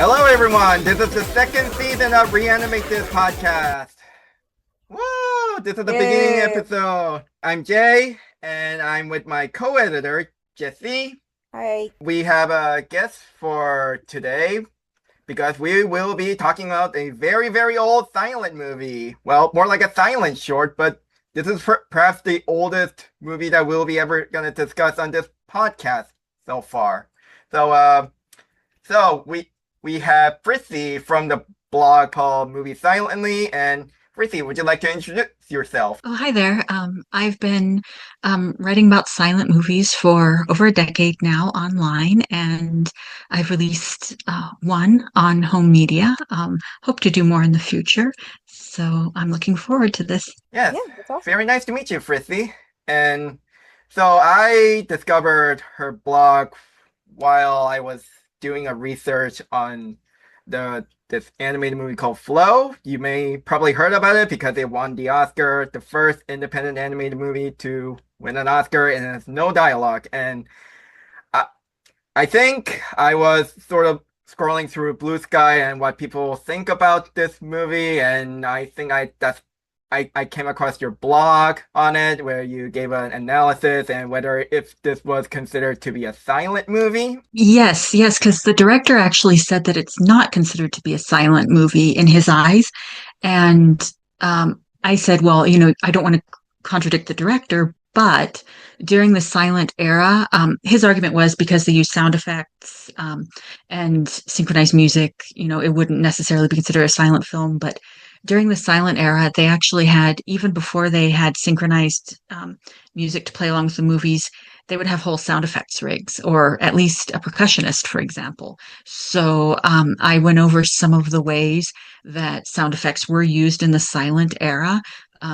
Hello, everyone. This is the second season of Reanimate This podcast. Woo! This is the beginning episode. I'm Jay, and I'm with my co-editor, Jessie. Hi. We have a guest for today because we will be talking about a very, very old silent movie. Well, more like a silent short, but this is perhaps the oldest movie that we'll be ever going to discuss on this podcast so far. So we have Fritzi from the blog called Movie Silently. And Fritzi, would you like to introduce yourself? Oh, hi there. I've been writing about silent movies for over a decade now online, and I've released one on home media. Hope to do more in the future. So I'm looking forward to this. Yes, Yeah, that's awesome. very nice to meet you, Fritzi. And so I discovered her blog while I was doing a research on this animated movie called Flow. You may probably heard about it because it won the Oscar, the first independent animated movie to win an Oscar, and it has no dialogue. And I think I was sort of scrolling through Blue Sky and what people think about this movie, and I think I came across your blog on it where you gave an analysis and whether if this was considered to be a silent movie. Yes, because the director actually said that it's not considered to be a silent movie in his eyes. And I said, well, I don't want to contradict the director, but during the silent era, his argument was because they used sound effects and synchronized music, it wouldn't necessarily be considered a silent film. But during the silent era, they actually had, even before they had synchronized music to play along with the movies, they would have whole sound effects rigs, or at least a percussionist, for example. So I went over some of the ways that sound effects were used in the silent era,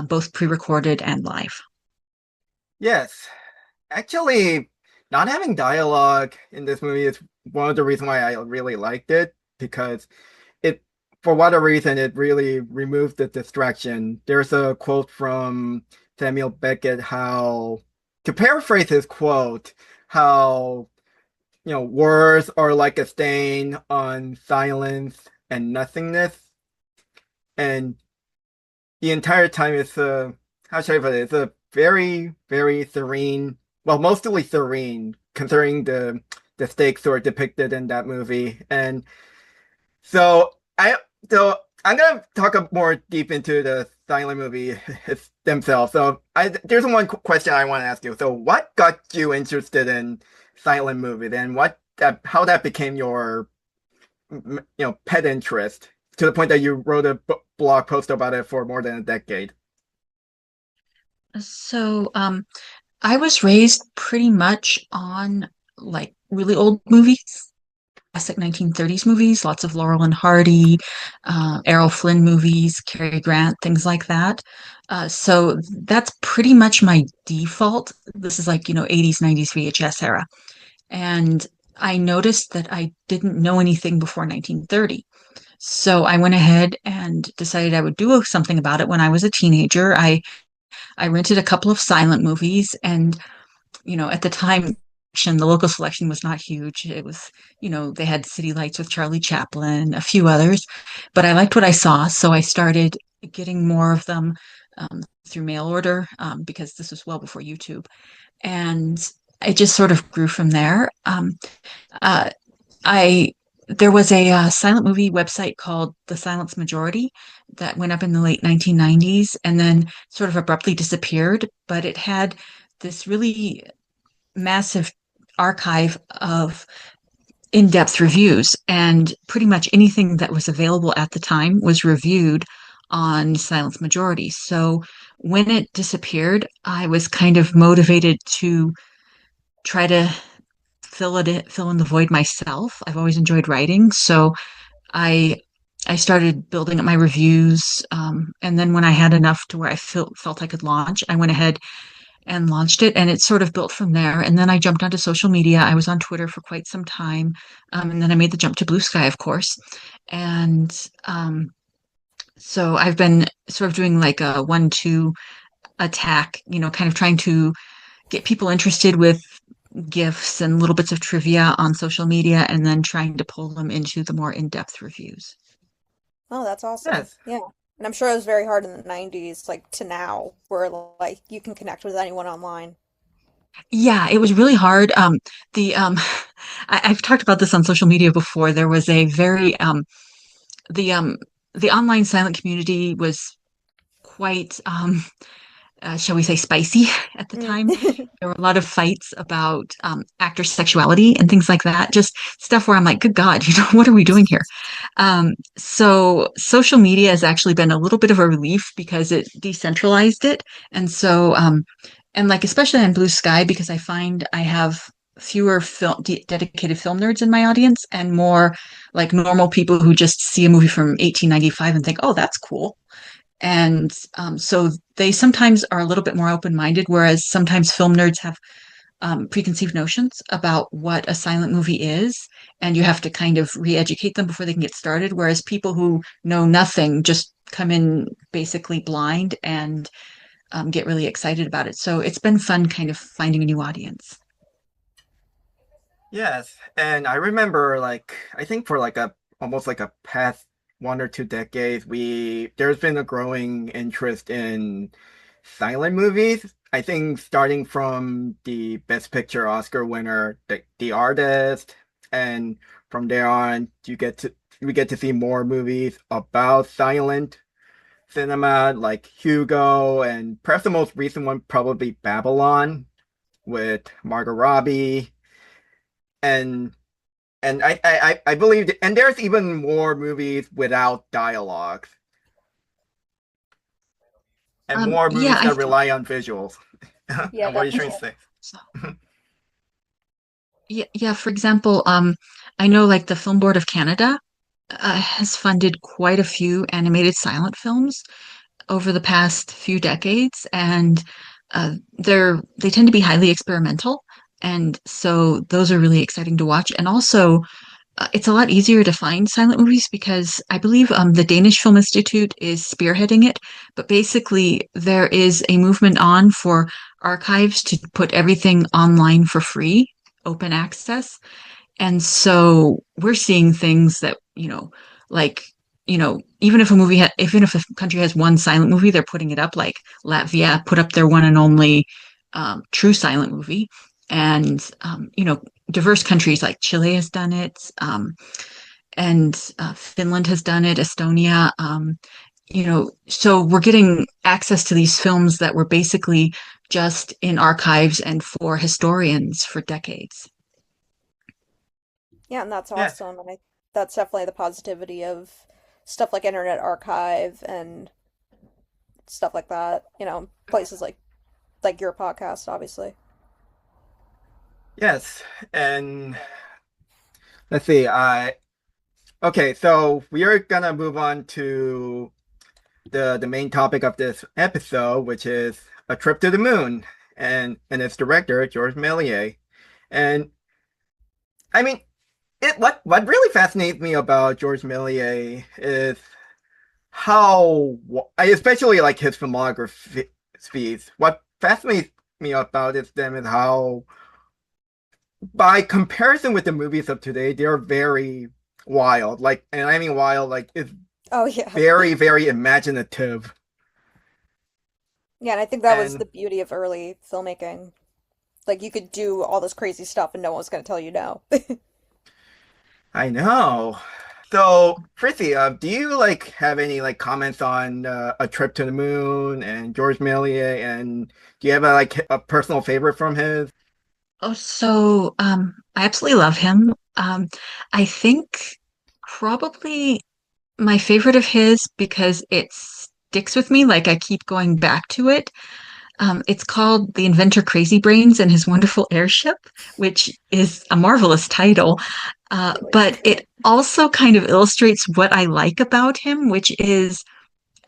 both pre-recorded and live. Yes. Actually, not having dialogue in this movie is one of the reasons why I really liked it, because for whatever reason, it really removed the distraction. There's a quote from Samuel Beckett to paraphrase his quote, how, words are like a stain on silence and nothingness. And the entire time how should I put it? It's a very, very serene, well, mostly serene, considering the stakes that are depicted in that movie. And so I'm gonna talk more deep into the silent movie themselves. So there's one question I want to ask you. So what got you interested in silent movies, and how that became your pet interest to the point that you wrote a blog post about it for more than a decade? So I was raised pretty much on like really old movies, classic 1930s movies, lots of Laurel and Hardy, Errol Flynn movies, Cary Grant, things like that. So that's pretty much my default. This is like, 80s, 90s VHS era. And I noticed that I didn't know anything before 1930. So I went ahead and decided I would do something about it when I was a teenager. I rented a couple of silent movies, and at the time, the local selection was not huge. It was, they had City Lights with Charlie Chaplin, a few others, but I liked what I saw, so I started getting more of them through mail order because this was well before YouTube, and it just sort of grew from there. I There was a silent movie website called The Silence Majority that went up in the late 1990s and then sort of abruptly disappeared, but it had this really massive archive of in-depth reviews, and pretty much anything that was available at the time was reviewed on Silence Majority. So when it disappeared, I was kind of motivated to try to fill in the void myself. I've always enjoyed writing, so I I started building up my reviews, and then when I had enough to where I felt I could launch, I went ahead and launched it, and it sort of built from there. And then I jumped onto social media. I was on Twitter for quite some time, and then I made the jump to Blue Sky, of course. And so I've been sort of doing like a 1-2 attack, kind of trying to get people interested with GIFs and little bits of trivia on social media and then trying to pull them into the more in-depth reviews. Oh, that's awesome. Yes. Yeah. And I'm sure it was very hard in the 90s, like to now, where like you can connect with anyone online. Yeah, it was really hard. The I've talked about this on social media before. There was a very the um the online silent community was quite shall we say, spicy at the Mm. time. There were a lot of fights about actor sexuality and things like that. Just stuff where I'm like, good God, what are we doing here? So social media has actually been a little bit of a relief because it decentralized it. And so, and like, especially on Blue Sky, because I find I have fewer dedicated film nerds in my audience and more like normal people who just see a movie from 1895 and think, oh, that's cool. And so they sometimes are a little bit more open-minded, whereas sometimes film nerds have preconceived notions about what a silent movie is, and you have to kind of re-educate them before they can get started. Whereas people who know nothing just come in basically blind and get really excited about it. So it's been fun kind of finding a new audience. Yes. And I remember like I think for like a almost like a past 1 or 2 decades, there's been a growing interest in silent movies. I think starting from the Best Picture Oscar winner, The Artist, and from there on, we get to see more movies about silent cinema, like Hugo, and perhaps the most recent one, probably Babylon, with Margot Robbie, and I believe, and there's even more movies without dialogue, and more Yeah, movies I that think rely on visuals. Yeah, And what are you trying to definitely. say? so. Yeah, yeah. For example, I know like the Film Board of Canada has funded quite a few animated silent films over the past few decades, and they tend to be highly experimental, and so those are really exciting to watch. And also, it's a lot easier to find silent movies because I believe the Danish Film Institute is spearheading it. But basically, there is a movement on for archives to put everything online for free, open access. And so we're seeing things that, like, even if a country has one silent movie, they're putting it up. Like Latvia put up their one and only true silent movie. And, diverse countries like Chile has done it. And Finland has done it, Estonia. So we're getting access to these films that were basically just in archives and for historians for decades. Yeah, and that's Yes, awesome. And that's definitely the positivity of stuff like Internet Archive and stuff like that. Places like your podcast, obviously. yes, and let's see. I Okay, so we are gonna move on to the main topic of this episode, which is A Trip to the Moon, and its director, Georges Méliès. And I mean, what really fascinates me about Georges Méliès is how I especially like his filmography. What fascinates me about them is how, by comparison with the movies of today, they're very wild. Like, and I mean wild, like it's Oh yeah. very, very imaginative. Yeah, and I think that was And the beauty of early filmmaking. Like you could do all this crazy stuff and no one's gonna tell you no. I know. So, Fritzi, do you like have any like comments on A Trip to the Moon and George Méliès, and do you have a personal favorite from his? Oh, so I absolutely love him. I think probably my favorite of his because it sticks with me, like I keep going back to it. It's called The Inventor Crazy Brains and His Wonderful Airship, which is a marvelous title. But it also kind of illustrates what I like about him, which is,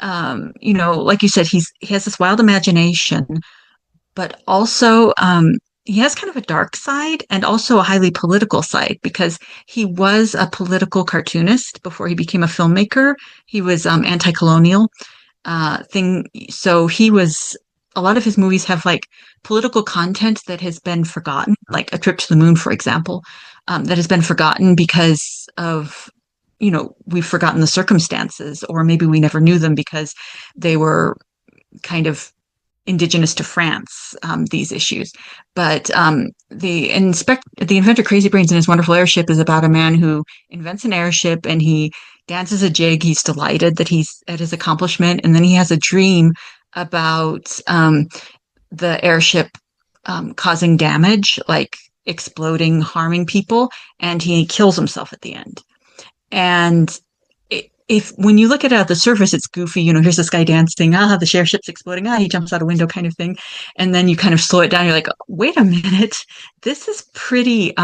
like you said, he has this wild imagination, but also he has kind of a dark side and also a highly political side because he was a political cartoonist before he became a filmmaker. He was anti-colonial thing. So he was a lot of his movies have like political content that has been forgotten, like A Trip to the Moon, for example, that has been forgotten because of, we've forgotten the circumstances, or maybe we never knew them because they were kind of indigenous to France, these issues. But the inventor Crazy Brains and His Wonderful Airship is about a man who invents an airship and he dances a jig. He's delighted that he's at his accomplishment, and then he has a dream about the airship causing damage, like exploding, harming people, and he kills himself at the end. And if when you look at it at the surface, it's goofy. Here's this guy dancing. The ship's exploding. He jumps out a window, kind of thing. And then you kind of slow it down. You're like, wait a minute, this is pretty.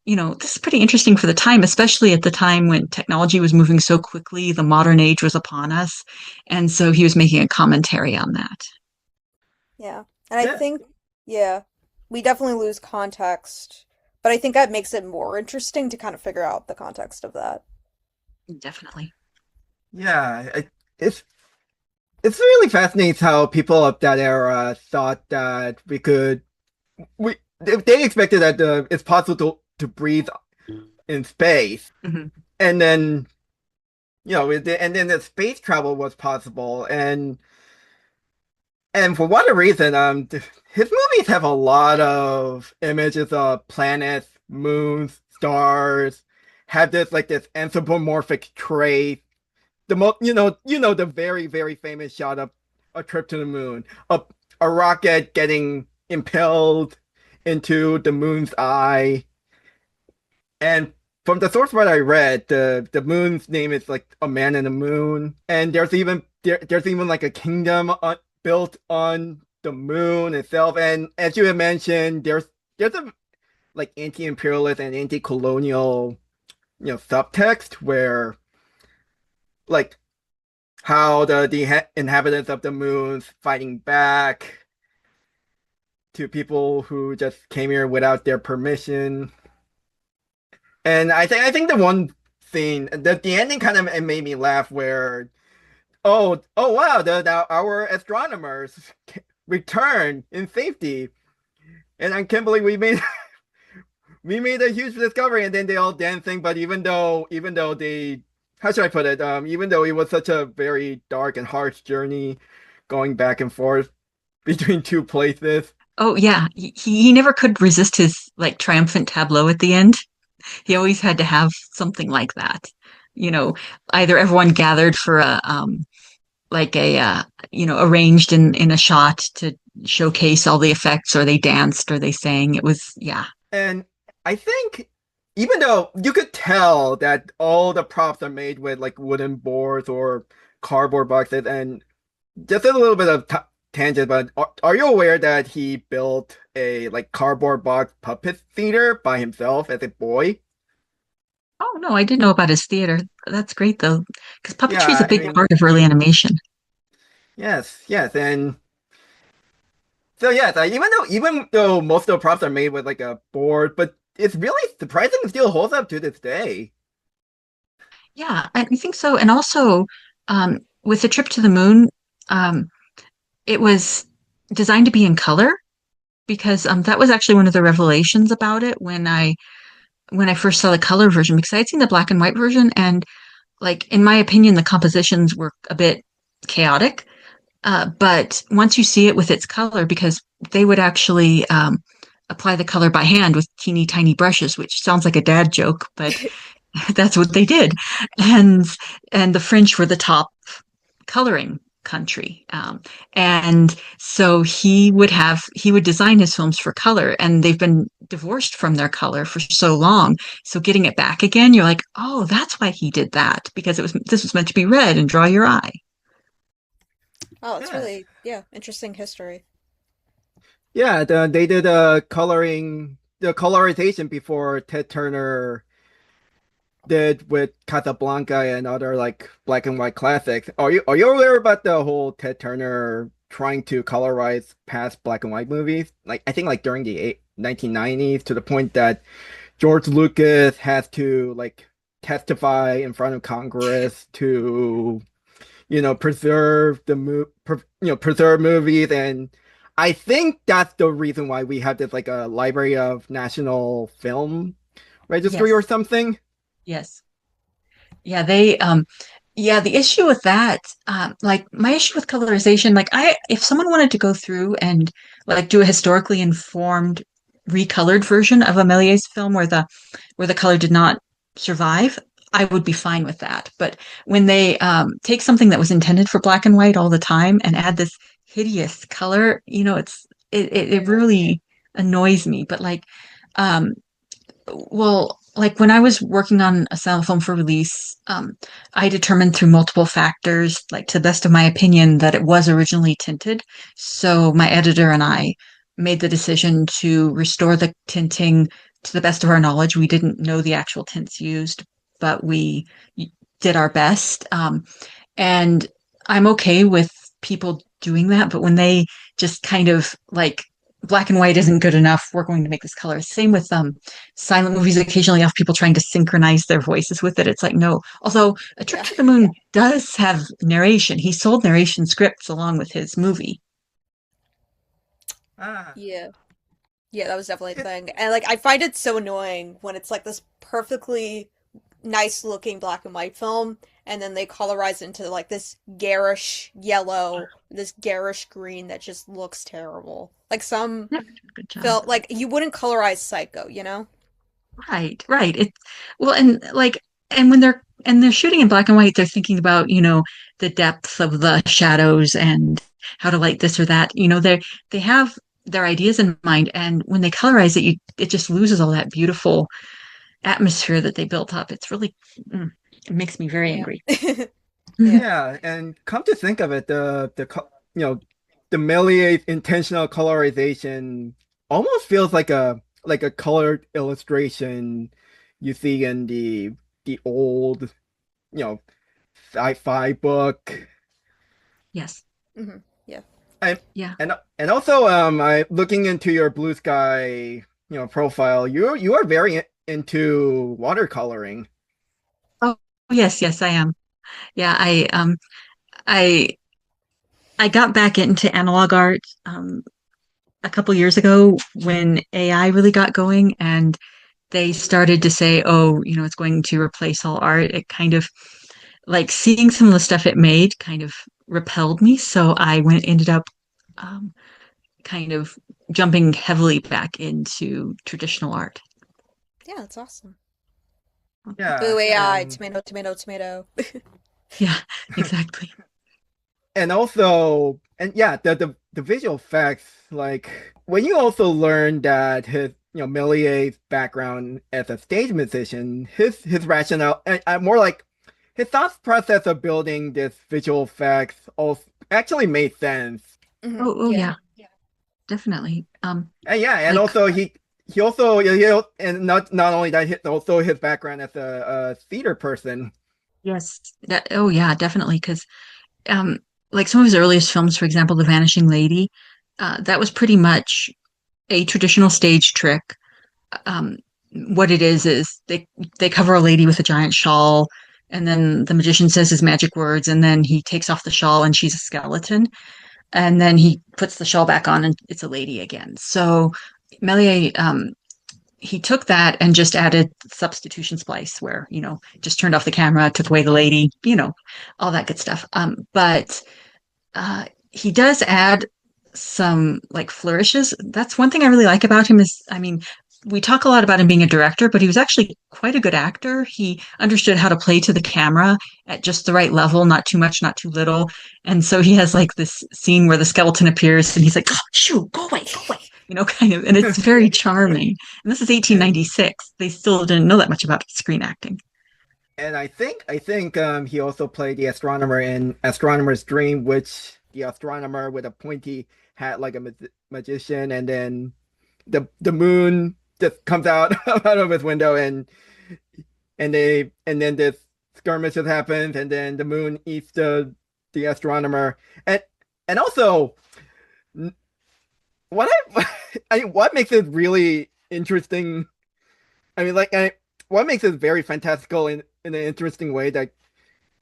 This is pretty interesting for the time, especially at the time when technology was moving so quickly. The modern age was upon us, and so he was making a commentary on that. Yeah. And I Yeah, think, yeah, we definitely lose context, but I think that makes it more interesting to kind of figure out the context of that. Definitely. yeah. It's really fascinating how people of that era thought that they expected that it's possible to breathe in space, Hmm. and then and then the space travel was possible, and for whatever reason, his movies have a lot of images of planets, moons, stars, have this anthropomorphic trait. The very, very famous shot of a trip to the moon, a rocket getting impelled into the moon's eye, and from the source what I read, the moon's name is like a man in the moon, and there's even like a kingdom built on the moon itself. And as you had mentioned, there's a like anti-imperialist and anti-colonial subtext where like how the inhabitants of the moon fighting back to people who just came here without their permission. And I think the one scene, the ending kind of made me laugh where oh wow, our astronomers returned in safety, and I can't believe we made a huge discovery, and then they all dancing. But even though they, how should I put it, even though it was such a very dark and harsh journey going back and forth between two places. Oh yeah, he never could resist his like triumphant tableau at the end. He always had to have something like that. You know, Either everyone gathered for a like a arranged in a shot to showcase all the effects, or they danced or they sang. It was, yeah. And I think even though you could tell that all the props are made with like wooden boards or cardboard boxes, and just a little bit of tangent, but are you aware that he built a like cardboard box puppet theater by himself as a boy? Oh no, I didn't know about his theater. That's great though, because puppetry is a Yeah, I big mean, part of early animation. yes, yes, and so yes, even though most of the props are made with like a board, but it's really surprising it still holds up to this day. Yeah, I think so. And also, with the trip to the moon, um, it was designed to be in color because that was actually one of the revelations about it when I first saw the color version, because I had seen the black and white version, and like in my opinion, the compositions were a bit chaotic. But once you see it with its color, because they would actually apply the color by hand with teeny tiny brushes, which sounds like a dad joke, but that's what they did. And the French were the top coloring country. And so he would design his films for color, and they've been divorced from their color for so long. So getting it back again, you're like, oh, that's why he did that, because this was meant to be red and draw your eye. Oh, it's Yes. really, yeah, interesting history. Yeah, they did the colorization before Ted Turner did with Casablanca and other like black and white classics. Are you aware about the whole Ted Turner trying to colorize past black and white movies? Like I think like during the 1990s, to the point that George Lucas has to like testify in front of Congress to preserve preserve movies. And I think that's the reason why we have this like a library of National Film Registry or Yes, something. yes. Yeah, yeah, the issue with that, like my issue with colorization, like if someone wanted to go through and like do a historically informed recolored version of a Méliès film where the color did not survive, I would be fine with that. But when they take something that was intended for black and white all the time and add this hideous color, it really annoys me. But like, um, well, like when I was working on a silent film for release, I determined through multiple factors, like to the best of my opinion, that it was originally tinted. So my editor and I made the decision to restore the tinting to the best of our knowledge. We didn't know the actual tints used, but we did our best. And I'm okay with people doing that, but when they just kind of like black and white isn't good enough, we're going to make this color. Same with silent movies. Occasionally, you have people trying to synchronize their voices with it. It's like no. Although A Trip Yeah. to the Moon does have narration. He sold narration scripts along with his movie. Ah, Yeah. Yeah, that was definitely the it, thing. And like I find it so annoying when it's like this perfectly nice looking black and white film and then they colorize into like this garish yellow, this garish green that just looks terrible. Like some Good job. felt like you wouldn't colorize Psycho, you know? Right, right. Well, and when they're shooting in black and white, they're thinking about, the depth of the shadows and how to light this or that. They have their ideas in mind, and when they colorize it, it just loses all that beautiful atmosphere that they built up. It's really, it makes me very Yeah. angry. Yeah. yeah, and come to think of it, the Méliès intentional colorization almost feels like a colored illustration you see in the old, know, sci-fi book. hmm Yes. Yeah. And Yeah. and also I looking into your Blue Sky, profile, you are very into watercoloring. Oh, yes, yes, I am. Yeah, I I got back into analog art a couple years ago when AI really got going and they started to say, oh, it's going to replace all art. It kind of like seeing some of the stuff it made kind of repelled me. So ended up um, kind of jumping heavily back into traditional art. Yeah, that's awesome. Yeah, Boo AI, tomato, tomato, tomato. Yeah, exactly. and also, and yeah, the visual effects, like when you also learn that his, Méliès's background as a stage musician, his rationale, and more like his thought process of building this visual effects also actually made sense. Oh Yeah. yeah, definitely. And yeah, and Like also he also, and not only that, also his background as a theater person. yes, oh yeah, definitely. Because um, like some of his earliest films, for example, The Vanishing Lady, that was pretty much a traditional stage trick. Um, what it is they cover a lady with a giant shawl, and then the magician says his magic words, and then he takes off the shawl, and she's a skeleton, and then he puts the shawl back on, and it's a lady again. So Méliès, he took that and just added substitution splice, where just turned off the camera, took away the lady, all that good stuff. But he does add some like flourishes. That's one thing I really like about him is, I mean, we talk a lot about him being a director, but he was actually quite a good actor. He understood how to play to the camera at just the right level, not too much, not too little. And so he has like this scene where the skeleton appears and he's like, oh, shoo, go away, go away, kind of. And it's very charming. And this is And 1896. They still didn't know that much about screen acting. and I think he also played the astronomer in Astronomer's Dream, which the astronomer with a pointy hat like a magician, and then the moon just comes out out of his window, and then this skirmish has happened, and then the moon eats the astronomer, and and also what what makes it really interesting. I mean, what makes it very fantastical in an interesting way that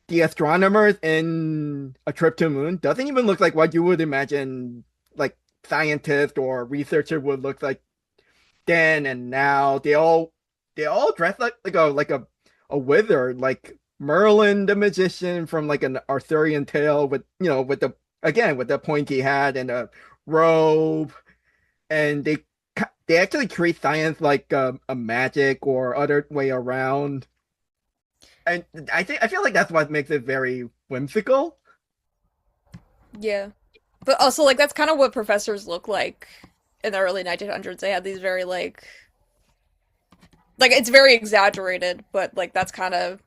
the astronomers in A Trip to the Moon doesn't even look like what you would imagine like scientist or researcher would look like then and now. They all dress like a wizard, like Merlin the magician from like an Arthurian tale with with the again with the pointy hat and a robe, and they actually treat science like a magic or other way around. And I feel like that's what makes it very whimsical. Yeah. But also, like, that's kind of what professors look like in the early 1900s. They had these very, like, it's very exaggerated, but, like, that's kind of,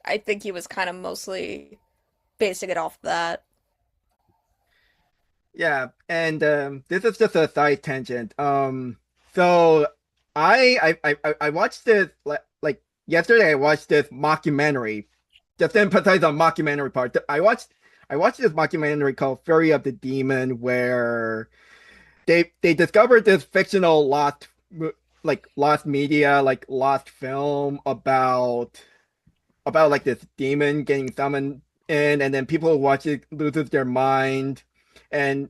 I think he was kind of mostly basing it off that. Yeah, and this is just a side tangent. So I watched this like yesterday. I watched this mockumentary. Just to emphasize on mockumentary part. I watched this mockumentary called Fury of the Demon, where they discovered this fictional lost media, like lost film about like this demon getting summoned in, and then people who watch it loses their mind, and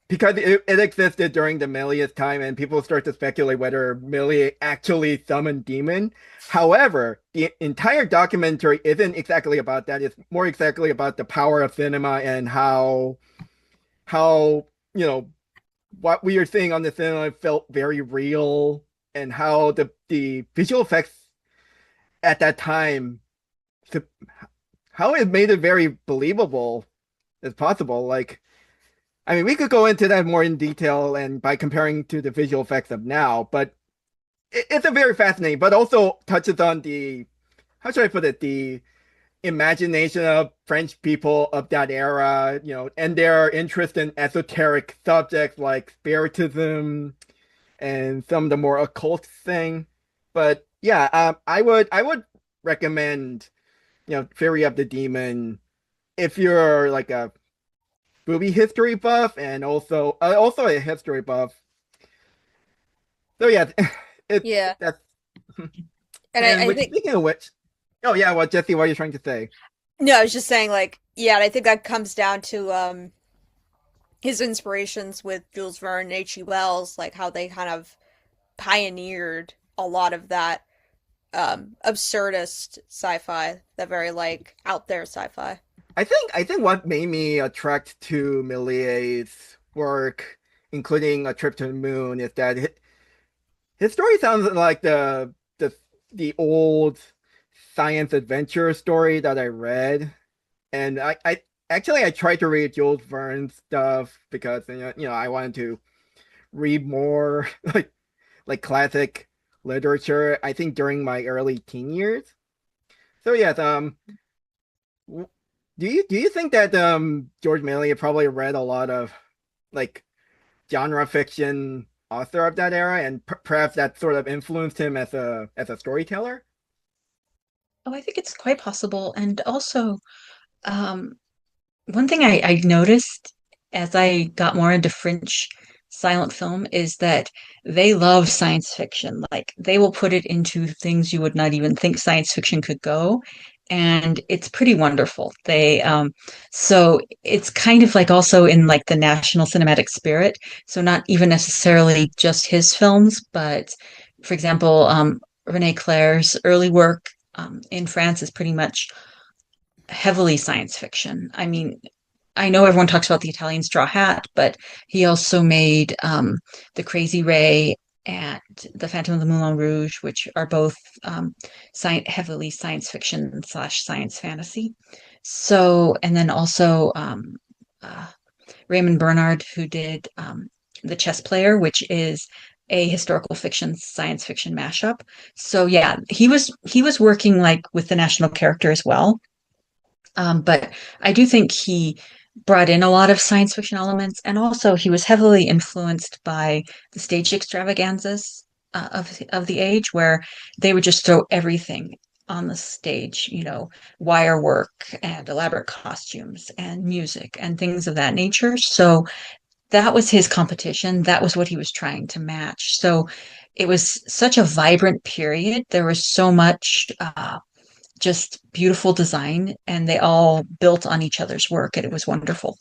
because it existed during the Méliès time, and people start to speculate whether Méliès actually summoned demon. However, the entire documentary isn't exactly about that. It's more exactly about the power of cinema and how what we are seeing on the cinema felt very real, and how the visual effects at that time, how it made it very believable as possible. Like, I mean, we could go into that more in detail and by comparing to the visual effects of now, but it's a very fascinating, but also touches on the, how should I put it, the imagination of French people of that era, and their interest in esoteric subjects like spiritism and some of the more occult thing. But yeah, I would recommend, Fury of the Demon if you're like a movie history buff and also a history buff. So yeah, it Yeah. that's And and I which think, speaking of which, oh yeah, what Jesse, what are you trying to say? no, I was just saying, like, yeah, and I think that comes down to, his inspirations with Jules Verne and H.G. Wells, like, how they kind of pioneered a lot of that, absurdist sci-fi, that very, like, out there sci-fi. I think what made me attract to Méliès' work, including A Trip to the Moon, is that his story sounds like the old science adventure story that I read. And I actually I tried to read Jules Verne stuff because I wanted to read more like classic literature, I think during my early teen years. So yes, w- do you think that George Méliès probably read a lot of like genre fiction author of that era, and perhaps that sort of influenced him as a storyteller? Oh, I think it's quite possible. And also, um, one thing I noticed as I got more into French silent film is that they love science fiction. Like they will put it into things you would not even think science fiction could go. And it's pretty wonderful. So it's kind of like also in like the national cinematic spirit. So not even necessarily just his films, but for example, René Clair's early work in France is pretty much heavily science fiction. I mean, I know everyone talks about the Italian Straw Hat, but he also made The Crazy Ray and The Phantom of the Moulin Rouge, which are both heavily science fiction slash science fantasy. So, and then also uh, Raymond Bernard, who did The Chess Player, which is a historical fiction science fiction mashup. So yeah, he was working like with the national character as well, but I do think he brought in a lot of science fiction elements, and also he was heavily influenced by the stage extravaganzas of the age, where they would just throw everything on the stage, wire work and elaborate costumes and music and things of that nature. So that was his competition. That was what he was trying to match. So it was such a vibrant period. There was so much just beautiful design, and they all built on each other's work, and it was wonderful.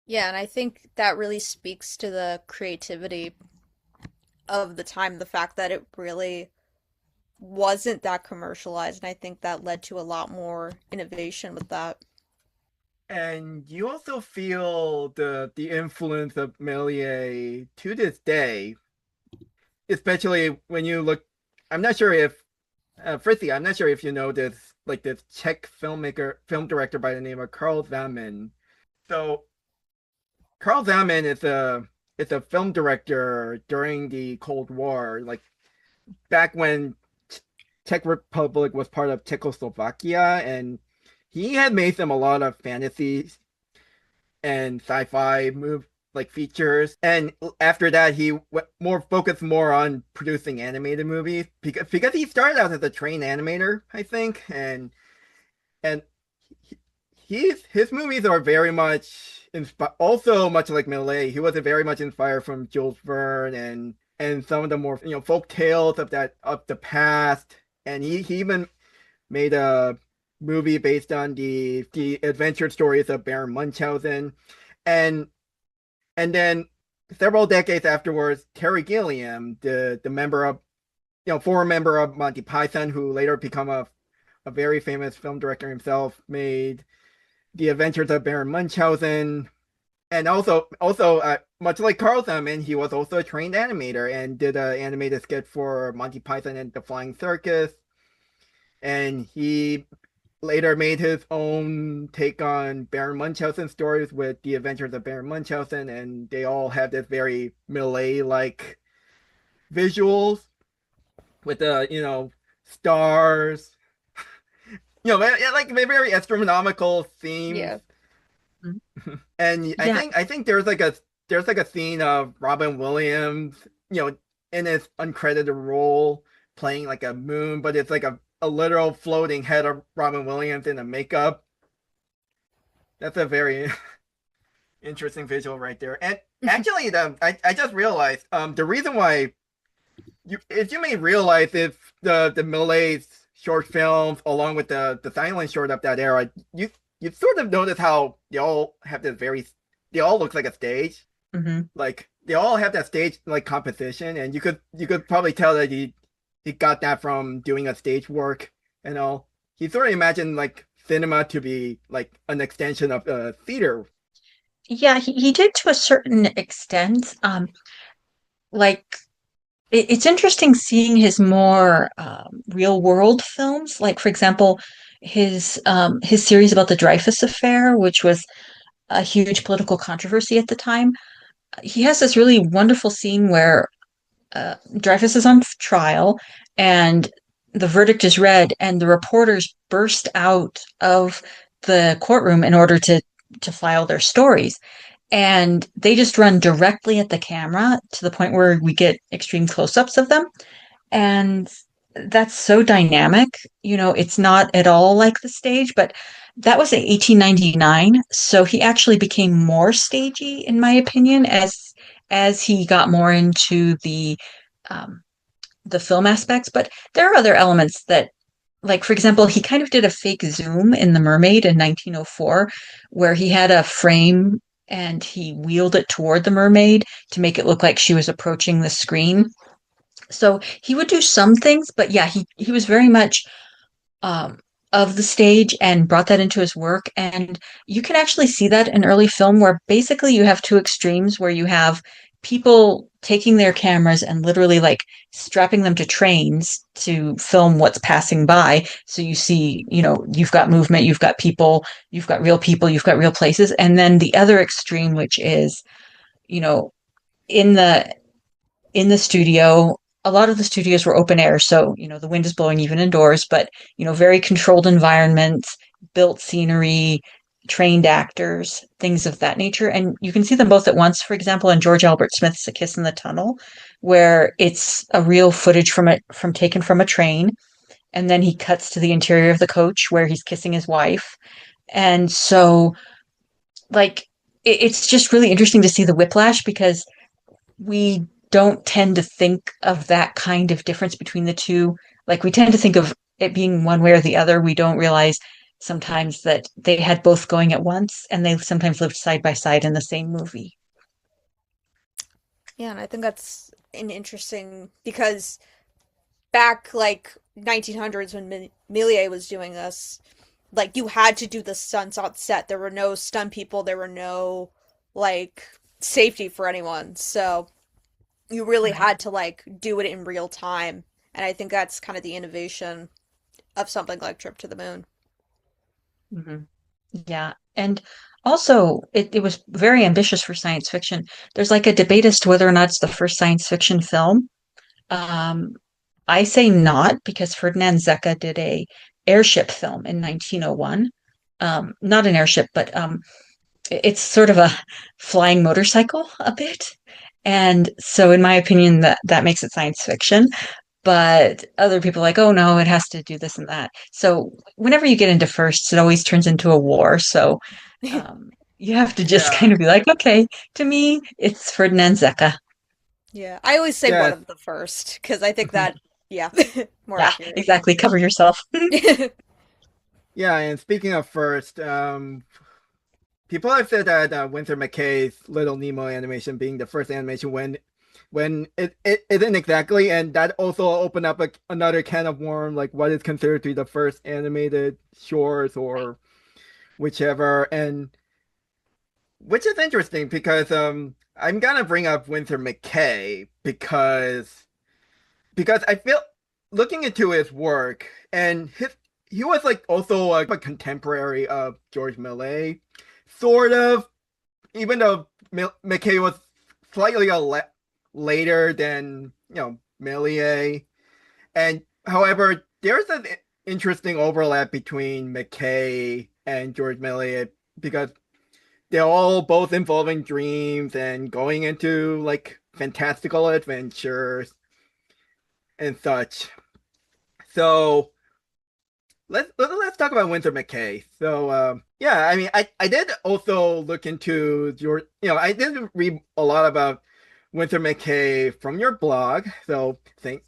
Yeah, and I think that really speaks to the creativity of the time, the fact that it really wasn't that commercialized, and I think that led to a lot more innovation with that. And you also feel the influence of Méliès to this day, especially when you look. I'm not sure if Fritzi, I'm not sure if you know this, like this Czech film director by the name of Karl Zeman. So Karl Zeman is a film director during the Cold War, like back when Czech Republic was part of Czechoslovakia, and he had made them a lot of fantasy and sci-fi move like features. And after that, he more focused more on producing animated movies because he started out as a trained animator, I think, and his movies are very much also much like Millet. He was very much inspired from Jules Verne and some of the more folk tales of the past. And he even made a movie based on the adventure stories of Baron Munchausen, and and then several decades afterwards, Terry Gilliam, the member of former member of Monty Python, who later become a very famous film director himself, made The Adventures of Baron Munchausen, and also much like Carl Simon, he was also a trained animator and did an animated sketch for Monty Python and the Flying Circus. And he later made his own take on Baron Munchausen stories with The Adventures of Baron Munchausen, and they all have this very Millet-like visuals with the stars, like very astronomical themes. Yeah. And Yeah, I think there's like a scene of Robin Williams, in his uncredited role playing like a moon, but it's like a literal floating head of Robin Williams in a makeup. That's a very interesting visual right there. And actually, I just realized the reason why you may realize if the Millet's short films along with the silent short of that era, you sort of notice how they all look like a stage. hmm. Like they all have that stage like composition, and you could probably tell that he got that from doing a stage work and all. He sort of imagined like cinema to be like an extension of theater. Yeah, he did to a certain extent. Like it's interesting seeing his more real world films. Like for example, his series about the Dreyfus affair, which was a huge political controversy at the time. He has this really wonderful scene where Dreyfus is on trial and the verdict is read, and the reporters burst out of the courtroom in order to file their stories. And they just run directly at the camera to the point where we get extreme close-ups of them. And that's so dynamic. It's not at all like the stage, but that was in 1899. So he actually became more stagey, in my opinion, as he got more into um, the film aspects. But there are other elements that, like for example, he kind of did a fake zoom in The Mermaid in 1904, where he had a frame and he wheeled it toward the mermaid to make it look like she was approaching the screen. So he would do some things, but yeah, he was very much um, of the stage and brought that into his work. And you can actually see that in early film, where basically you have two extremes, where you have people taking their cameras and literally like strapping them to trains to film what's passing by. So you see, you've got movement, you've got people, you've got real places. And then the other extreme, which is, you know, in the studio, a lot of the studios were open air, so the wind is blowing even indoors, but very controlled environments, built scenery, trained actors, things of that nature. And you can see them both at once. For example, in George Albert Smith's A Kiss in the Tunnel, where it's a real footage from taken from a train, and then he cuts to the interior of the coach where he's kissing his wife. And so like it's just really interesting to see the whiplash, because we don't tend to think of that kind of difference between the two Like we tend to think of it being one way or the other. We don't realize sometimes that they had both going at once and they sometimes lived side by side in the same movie. Yeah, and I think that's an interesting because back like 1900s when Méliès was doing this, like you had to do the stunts on set. There were no stunt people, there were no like safety for anyone. So you really Right. had to like do it in real time. And I think that's kind of the innovation of something like Trip to the Moon. Hmm. Yeah. And also, it was very ambitious for science fiction. There's like a debate as to whether or not it's the first science fiction film. Um, I say not because Ferdinand Zecca did a airship film in 1901. Not an airship, but it's sort of a flying motorcycle a bit. And so, in my opinion, that makes it science fiction. But other people are like, oh no, it has to do this and that. So whenever you get into firsts, it always turns into a war. So um, you have to just Yeah. kind of be like, okay, to me, it's Ferdinand Zecca. Yeah, I always say one Yes. of the first because I think that, yeah, more Yeah, accurate. exactly. Cover yourself. Yeah, and speaking of first, people have said that Winsor McCay's Little Nemo animation being the first animation when it isn't exactly, and that also opened up another can of worm, like what is considered to be the first animated shorts or whichever, and which is interesting because I'm gonna bring up Winsor McCay because I feel looking into his work and his he was like also a contemporary of Georges Méliès, sort of, even though McKay was slightly later than Méliès, and however there's an interesting overlap between McKay and Georges Méliès because they're all both involving dreams and going into like fantastical adventures and such. So let's talk about Winsor McCay. So yeah, I mean, I did also look into your, I did read a lot about Winsor McCay from your blog. So thank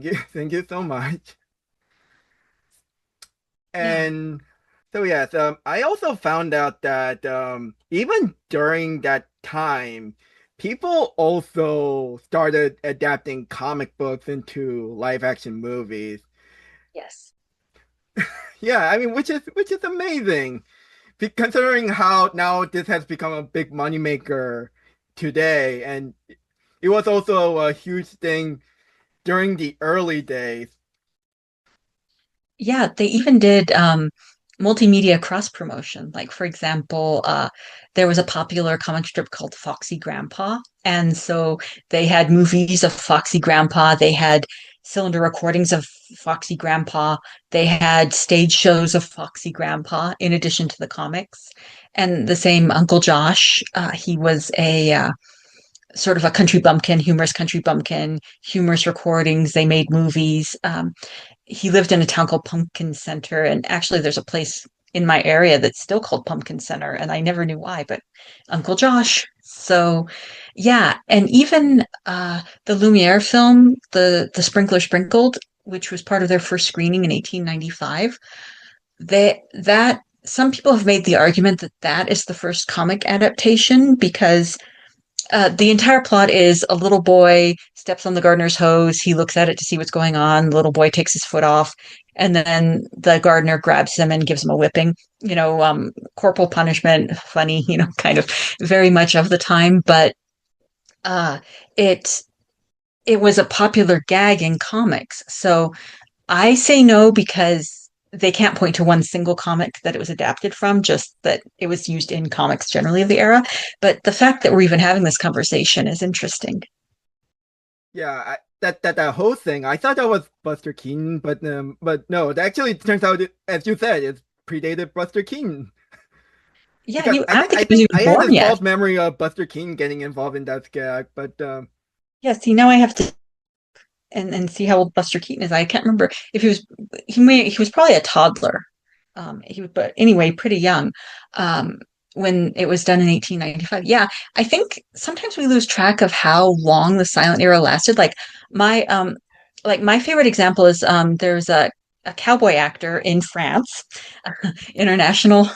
you thank you so much. Yeah. And so yes, I also found out that even during that time, people also started adapting comic books into live action movies. Yes. Yeah, I mean, which is amazing, considering how now this has become a big moneymaker today, and it was also a huge thing during the early days. Yeah, they even did multimedia cross promotion. Like, for example, there was a popular comic strip called Foxy Grandpa. And so they had movies of Foxy Grandpa, they had cylinder recordings of Foxy Grandpa, they had stage shows of Foxy Grandpa in addition to the comics. And the same Uncle Josh, he was a sort of a country bumpkin, humorous recordings. They made movies. He lived in a town called Pumpkin Center, and actually, there's a place in my area that's still called Pumpkin Center, and I never knew why, but Uncle Josh. So, yeah, and even the Lumiere film, the Sprinkler Sprinkled, which was part of their first screening in 1895, that some people have made the argument that that is the first comic adaptation because the entire plot is a little boy steps on the gardener's hose. He looks at it to see what's going on. The little boy takes his foot off, and then the gardener grabs him and gives him a whipping. Corporal punishment, funny, kind of very much of the time. But uh, it it was a popular gag in comics. So I say no because they can't point to one single comic that it was adapted from, just that it was used in comics generally of the era. But the fact that we're even having this conversation is interesting. Yeah, that whole thing, I thought that was Buster Keaton, but no, it actually turns out, as you said, it predated Buster Keaton. Yeah, Because I don't think I it was think even I had born this yet. false memory of Buster Keaton getting involved in that gag, but Yeah, see, now I have to and see how old Buster Keaton is. I can't remember if he was probably a toddler. He was, but anyway, pretty young. Um, when it was done in 1895. Yeah, I think sometimes we lose track of how long the silent era lasted. Like my like my favorite example is there's a cowboy actor in France, international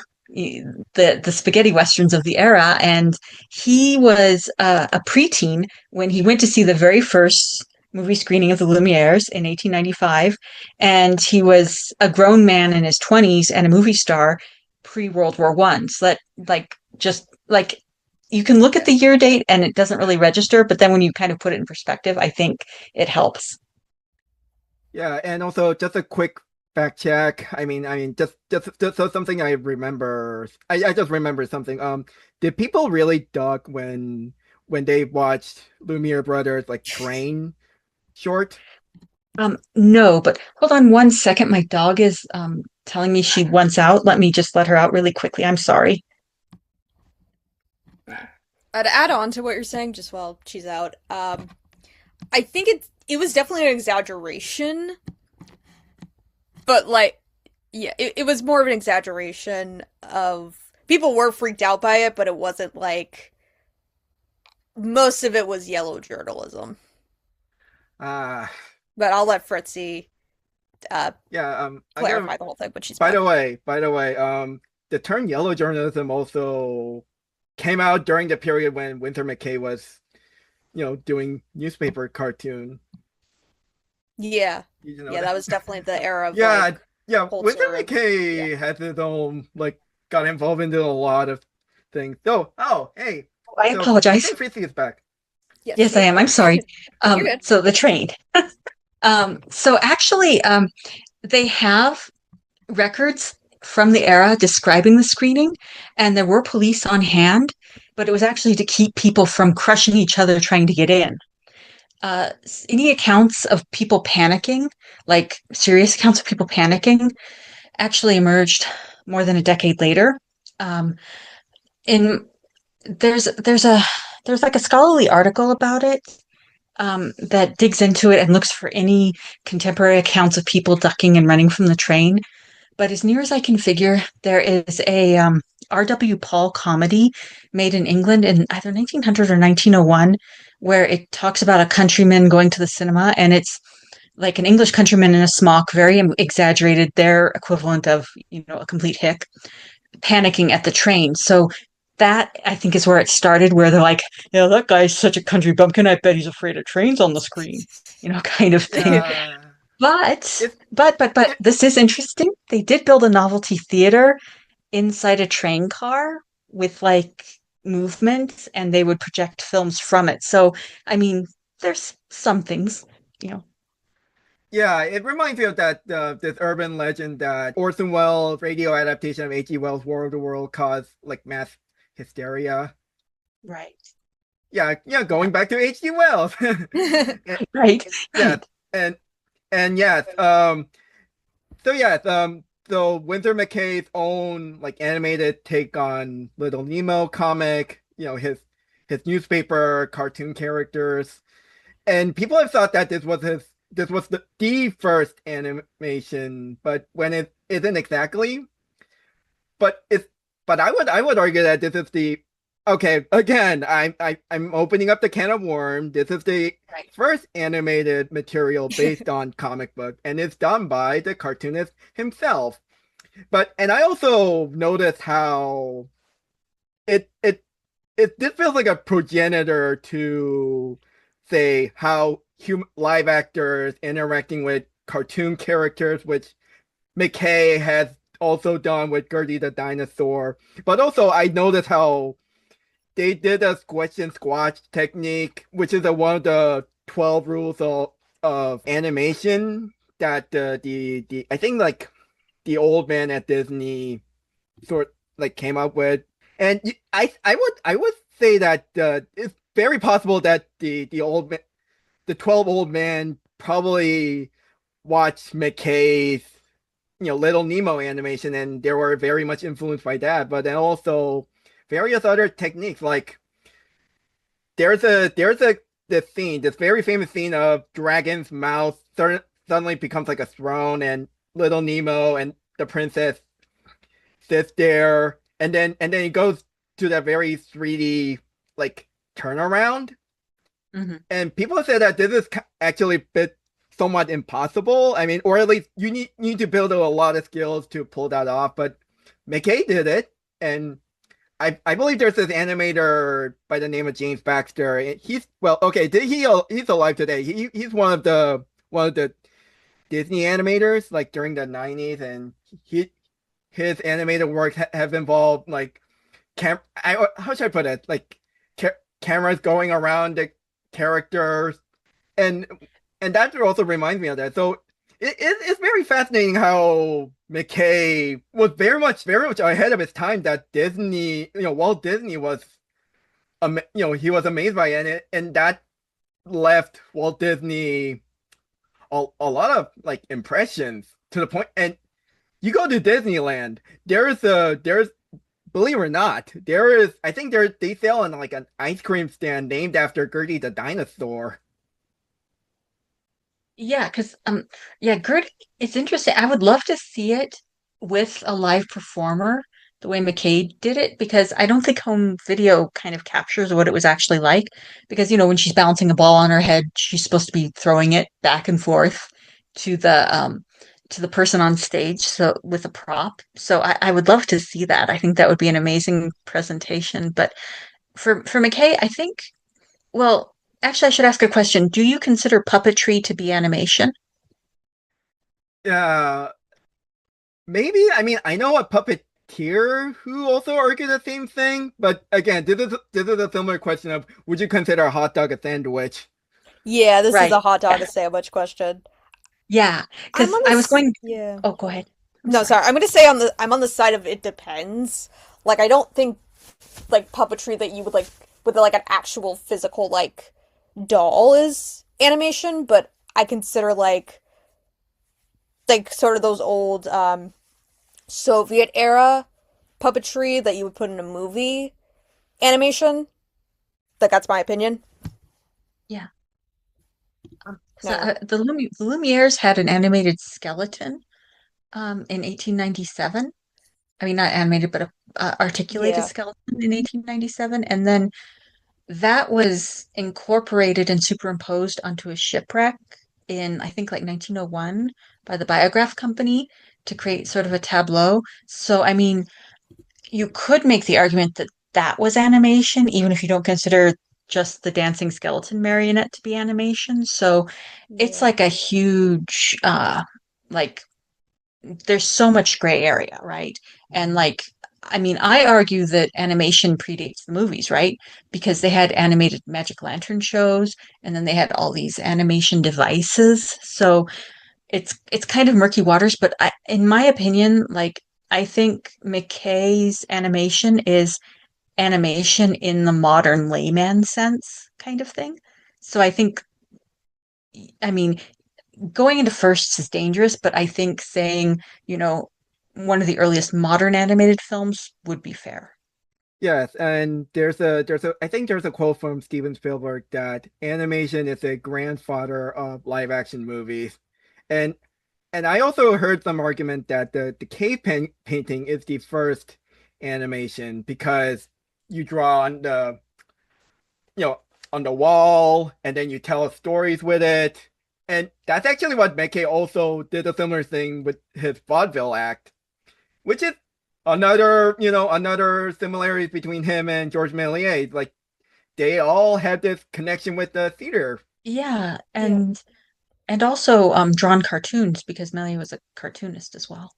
the spaghetti westerns of the era, and he was a preteen when he went to see the very first movie screening of the Lumieres in 1895, and he was a grown man in his 20s and a movie star pre-World War One. So that just like you can look at Yeah. the year date and it doesn't really register, but then when you kind of put it in perspective, I think it helps. Yeah, and also just a quick fact check. Just so something I remember. I just remember something. Did people really duck when they watched Lumiere Brothers like train short? No, but hold on one second. My dog is telling me she wants out. Let me just let her out really quickly. I'm sorry. To add on to what you're saying, just while she's out, I think it was definitely an exaggeration, but like, yeah, it was more of an exaggeration of people were freaked out by it, but it wasn't like most of it was yellow journalism. Ah, But I'll let Fritzi yeah. I got. clarify the whole thing when she's By back. the way, the term yellow journalism also came out during the period when Winsor McCay was, doing newspaper cartoon. Yeah, You know yeah, that? that was definitely the era of Yeah, like yeah. Winsor culture of yeah. McCay has his own got involved into a lot of things. So, oh, hey, I so I apologize. think Fritzi is back. Yes, Yes, she I am. I'm is. sorry. You're good. So the train. So actually, they have records from the era describing the screening, and there were police on hand, but it was actually to keep people from crushing each other trying to get in. Any accounts of people panicking, like serious accounts of people panicking, actually emerged more than a decade later. Um, in there's a there's like a scholarly article about it that digs into it and looks for any contemporary accounts of people ducking and running from the train. But as near as I can figure, there is a R.W. Paul comedy made in England in either 1900 or 1901, where it talks about a countryman going to the cinema, and it's like an English countryman in a smock, very exaggerated, their equivalent of, a complete hick, panicking at the train. So that I think is where it started, where they're like, yeah, that guy's such a country bumpkin. I bet he's afraid of trains on the screen, kind of thing. Yeah, But it's but it, this is interesting. They did build a novelty theater inside a train car with like movement, and they would project films from it. So, I mean, there's some things, you know. yeah. It reminds me of that this urban legend that Orson Welles' radio adaptation of H.G. Wells' War of the World caused like mass hysteria. Right. Yeah, yeah. Yeah. Going back to H.G. Wells. Right. Yes, Right. and yes. So Winsor McCay's own like animated take on Little Nemo comic, his newspaper cartoon characters, and people have thought that this was the first animation, but when it isn't exactly, but it's but I would argue that this is the okay, again, I'm opening up the can of worms. This is the Right. first animated material based on comic book, and it's done by the cartoonist himself. And I also noticed how it this feels like a progenitor to say how live actors interacting with cartoon characters, which McKay has also done with Gertie the dinosaur. But also, I noticed how they did a squish and squash technique, which is one of the 12 rules of animation that the I think like the old man at Disney sort like came up with. And I would say that it's very possible that the 12 old man probably watched McKay's Little Nemo animation, and they were very much influenced by that. But then also various other techniques, like there's a this very famous scene of dragon's mouth suddenly becomes like a throne, and Little Nemo and the princess sits there, and then it goes to that very 3D like turnaround. Mhm. And people say that this is actually a bit somewhat impossible. I mean, or at least you need to build a lot of skills to pull that off. But McKay did it, and I believe there's this animator by the name of James Baxter. He's well, okay, he's alive today. He's one of the Disney animators like during the 90s, and he his animated work have involved like how should I put it? Like cameras going around the characters, and that also reminds me of that. So it's very fascinating how McKay was very much ahead of his time. That Disney, Walt Disney was, he was amazed by it, and that left Walt Disney a lot of like impressions to the point. And you go to Disneyland, there's believe it or not, there is I think they sell in like an ice cream stand named after Gertie the dinosaur. Yeah, because yeah, Gertie, it's interesting. I would love to see it with a live performer, the way McCade did it, because I don't think home video kind of captures what it was actually like. Because, when she's balancing a ball on her head, she's supposed to be throwing it back and forth to the person on stage, so with a prop. So I would love to see that. I think that would be an amazing presentation. But for McKay, I think, well, actually, I should ask a question. Do you consider puppetry to be animation? Yeah, maybe. I mean, I know a puppeteer who also argued the same thing, but again, this is a similar question of would you consider a hot dog a sandwich? Yeah, this is Right. a hot dog Yeah. a sandwich question. Yeah. I'm Because on I was this. going, Yeah. oh, go ahead. I'm No, sorry. sorry. I'm gonna say I'm on the side of it depends. Like I don't think like puppetry that you would like with like an actual physical like doll is animation, but I consider like sort of those old Soviet era puppetry that you would put in a movie animation. Like that's my opinion. Yeah. So No. the Lumieres had an animated skeleton in 1897. I mean, not animated, but a articulated Yeah. skeleton in 1897. And then that was incorporated and superimposed onto a shipwreck in, I think, like 1901 by the Biograph Company to create sort of a tableau. So, I mean, you could make the argument that that was animation, even if you don't consider just the dancing skeleton marionette to be animation. So it's Yeah. like a huge, like, there's so much gray area, right? And like, I mean, I argue that animation predates the movies, right? Because they had animated Magic Lantern shows, and then they had all these animation devices. So it's kind of murky waters, but in my opinion, like I think McKay's animation is animation in the modern layman sense kind of thing. So I think, I mean, going into firsts is dangerous, but I think saying, you know, one of the earliest modern animated films would be fair. Yes, and there's a I think there's a quote from Steven Spielberg that animation is a grandfather of live action movies. And I also heard some argument that the painting is the first animation because you draw on you know on the wall and then you tell stories with it. And that's actually what McKay also did a similar thing with his vaudeville act, which is another similarity between him and Georges Méliès. Like they all had this connection with the theater. Yeah, Yeah. and also drawn cartoons because Melly was a cartoonist as well.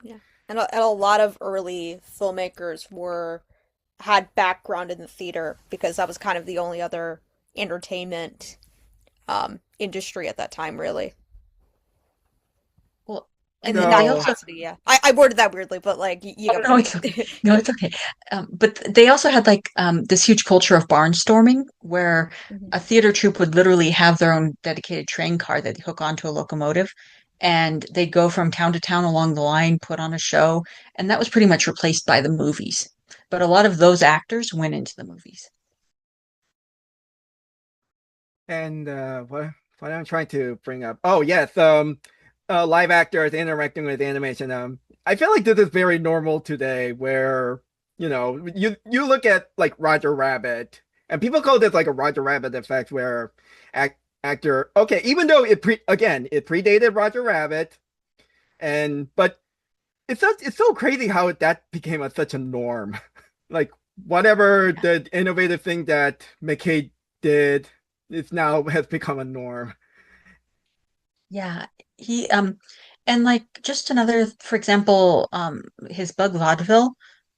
Yeah. And a lot of early filmmakers were had background in the theater because that was kind of the only other entertainment industry at that time, really. Well, In and in then that they So also capacity, yeah. I worded that weirdly, but like you oh get what I no, mean. it's okay. No, it's okay. But they also had like this huge culture of barnstorming where Mhm. a theater troupe would literally have their own dedicated train car that they hook onto a locomotive, and they'd go from town to town along the line, put on a show, and that was pretty much replaced by the movies. But a lot of those actors went into the movies. and what I'm trying to bring up. Oh yes, live actors interacting with animation. I feel like this is very normal today, where you look at like Roger Rabbit, and people call this like a Roger Rabbit effect, where act actor. Okay, even though it predated Roger Rabbit, but it's so crazy how that became such a norm. Like whatever Yeah. the innovative thing that McCay did is now has become a norm. Yeah. He and like just another, for example, his Bug Vaudeville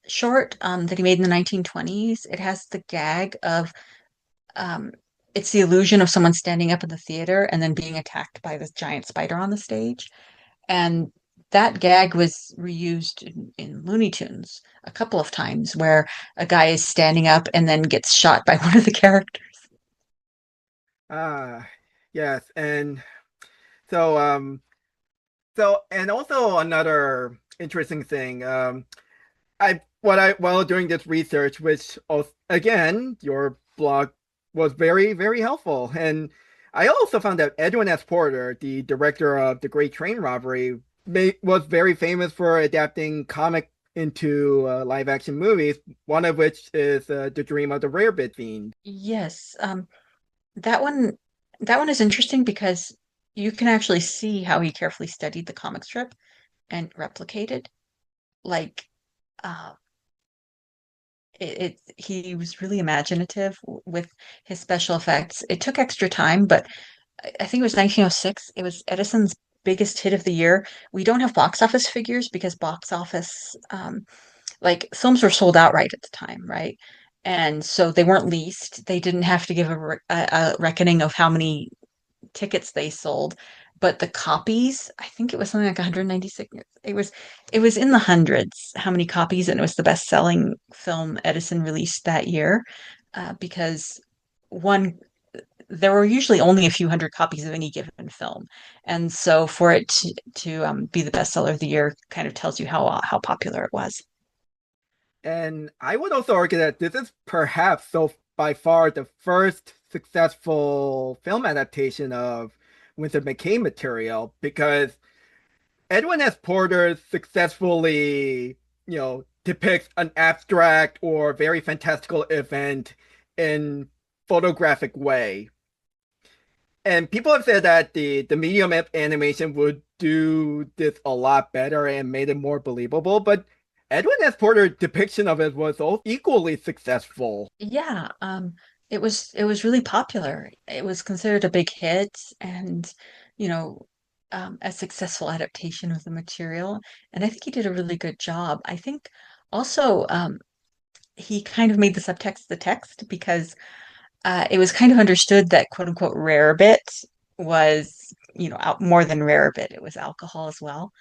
short that he made in the 1920s, it has the gag of um it's the illusion of someone standing up in the theater and then being attacked by this giant spider on the stage. And that gag was reused in Looney Tunes a couple of times where a guy is standing up and then gets shot by one of the characters. Ah, yes, and so so and also another interesting thing. I while doing this research, which also, again, your blog was very helpful, and I also found that Edwin S. Porter, the director of the Great Train Robbery, was very famous for adapting comic into live action movies. One of which is The Dream of the Rarebit Fiend. Yes, that one that one is interesting because you can actually see how he carefully studied the comic strip and replicated. Like, uh, he was really imaginative with his special effects. It took extra time, but I think it was 1906. It was Edison's biggest hit of the year. We don't have box office figures because box office, like films were sold outright at the time, right? And so they weren't leased. They didn't have to give a reckoning of how many tickets they sold, but the copies, I think it was something like 196. It was in the hundreds how many copies, and it was the best-selling film Edison released that year, because one there were usually only a few hundred copies of any given film, and so for it to be the bestseller of the year kind of tells you how popular it was. And I would also argue that this is perhaps so by far the first successful film adaptation of Winsor McCay material because Edwin S. Porter successfully, depicts an abstract or very fantastical event in photographic way. And people have said that the medium of animation would do this a lot better and made it more believable, but Edwin S. Porter's depiction of it was also equally successful. Yeah, it was really popular. It was considered a big hit and, you know, a successful adaptation of the material. And I think he did a really good job. I think also he kind of made the subtext the text because it was kind of understood that quote unquote rarebit was, out more than rarebit. It was alcohol as well.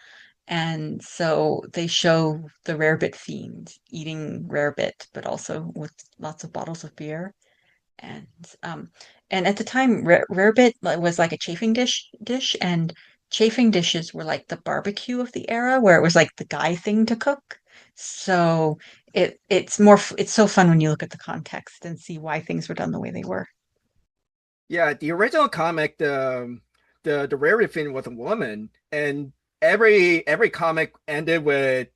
And so they show the Rarebit Fiend eating rarebit, but also with lots of bottles of beer. And um, and at the time, rarebit was like a chafing dish, and chafing dishes were like the barbecue of the era, where it was like the guy thing to cook. So it's so fun when you look at the context and see why things were done the way they were. Yeah, the original comic, the rarity thing was a woman, and every comic ended with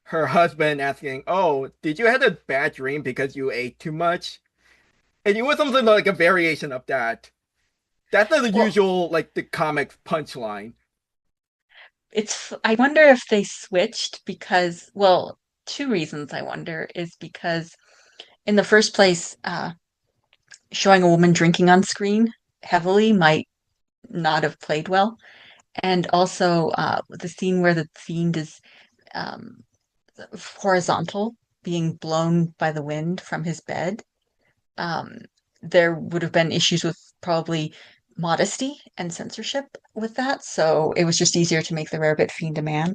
her husband asking, "Oh, did you have a bad dream because you ate too much?" And it was something like a variation of that. That's not the Well, usual like the comics punchline. I wonder if they switched because, well, two reasons I wonder is because in the first place, showing a woman drinking on screen heavily might not have played well. And also, the scene where the fiend is um, horizontal, being blown by the wind from his bed, um, there would have been issues with probably modesty and censorship with that. So it was just easier to make the rarebit fiend a man.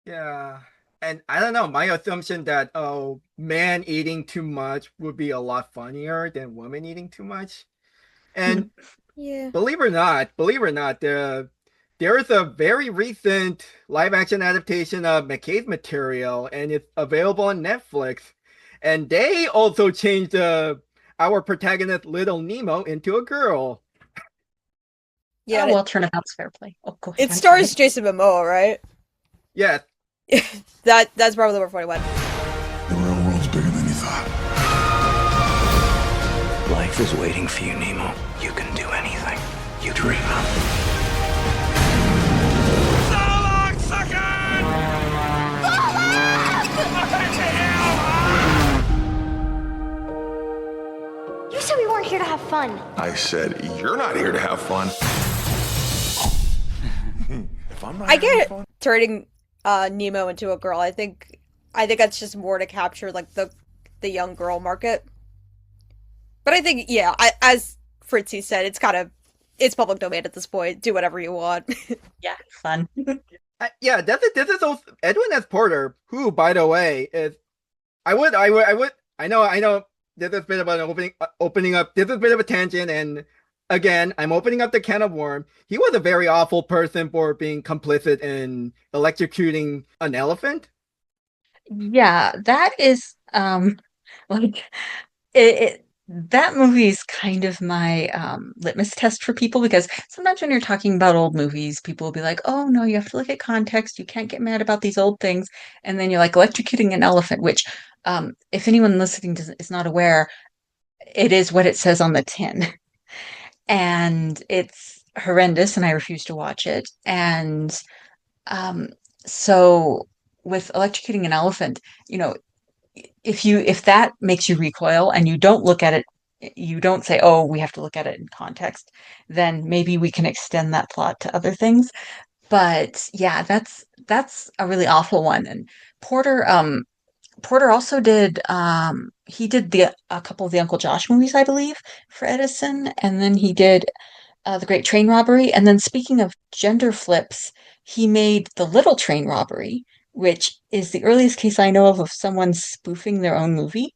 Yeah. And I don't know, my assumption that man eating too much would be a lot funnier than woman eating too much. And Yeah. believe it or not, there is a very recent live action adaptation of McCabe's material, and it's available on Netflix. And they also changed our protagonist Little Nemo into a girl. Yeah, Oh, and well, turnabout's fair play. Oh, go ahead. it I'm sorry. stars Jason Momoa, right? Yes, That's probably the more funny one. The real world's bigger than you thought. Life Earth is waiting for you, Nemo. You can do anything you dream of. So long, sucker! You said we weren't here to have fun. I said, you're not here to have fun. If I'm not I having get fun. turning Nemo into a girl. I think that's just more to capture like the young girl market. But I think yeah, as Fritzi said, it's public domain at this point. Do whatever you want. Yeah, fun. Yeah, this is also Edwin S. Porter, who, by the way, is I know this is a bit of an opening up. This is a bit of a tangent, and again, I'm opening up the can of worm. He was a very awful person for being complicit in electrocuting an elephant. Yeah, that is like that movie is kind of my litmus test for people because sometimes when you're talking about old movies, people will be like, "Oh no, you have to look at context. You can't get mad about these old things." And then you're like electrocuting an elephant, which if anyone listening is not aware, it is what it says on the tin. And it's horrendous and I refuse to watch it. And um so with electrocuting an elephant, you know, if that makes you recoil and you don't look at it, you don't say, "Oh, we have to look at it in context," then maybe we can extend that thought to other things. But yeah, that's a really awful one. And Porter Porter also did he did the a couple of the Uncle Josh movies, I believe, for Edison, and then he did the Great Train Robbery. And then speaking of gender flips, he made the Little Train Robbery, which is the earliest case I know of someone spoofing their own movie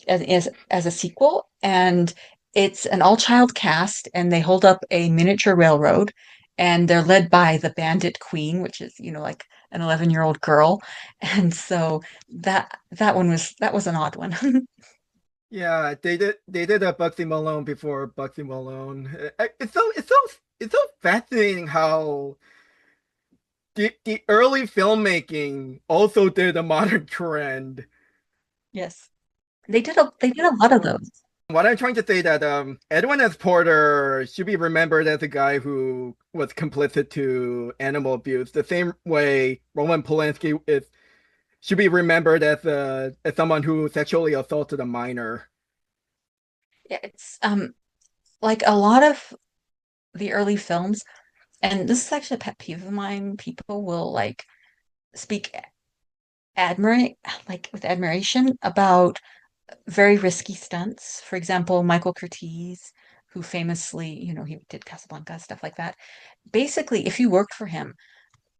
as a sequel. And it's an all-child cast, and they hold up a miniature railroad, and they're led by the Bandit Queen, which is, you know, like an 11-year-old girl. And so that was an odd one. Yeah, they did a Bugsy Malone before Bugsy Malone. It's so fascinating how the early filmmaking also did a modern trend. Yes. They did a lot of those. What I'm trying to say that Edwin S. Porter should be remembered as a guy who was complicit to animal abuse, the same way Roman Polanski is should be remembered as someone who sexually assaulted a minor. Yeah, it's like a lot of the early films, and this is actually a pet peeve of mine. People will like speak admirate like with admiration about very risky stunts. For example, Michael Curtiz, who famously, you know, he did Casablanca, stuff like that. Basically, if you worked for him,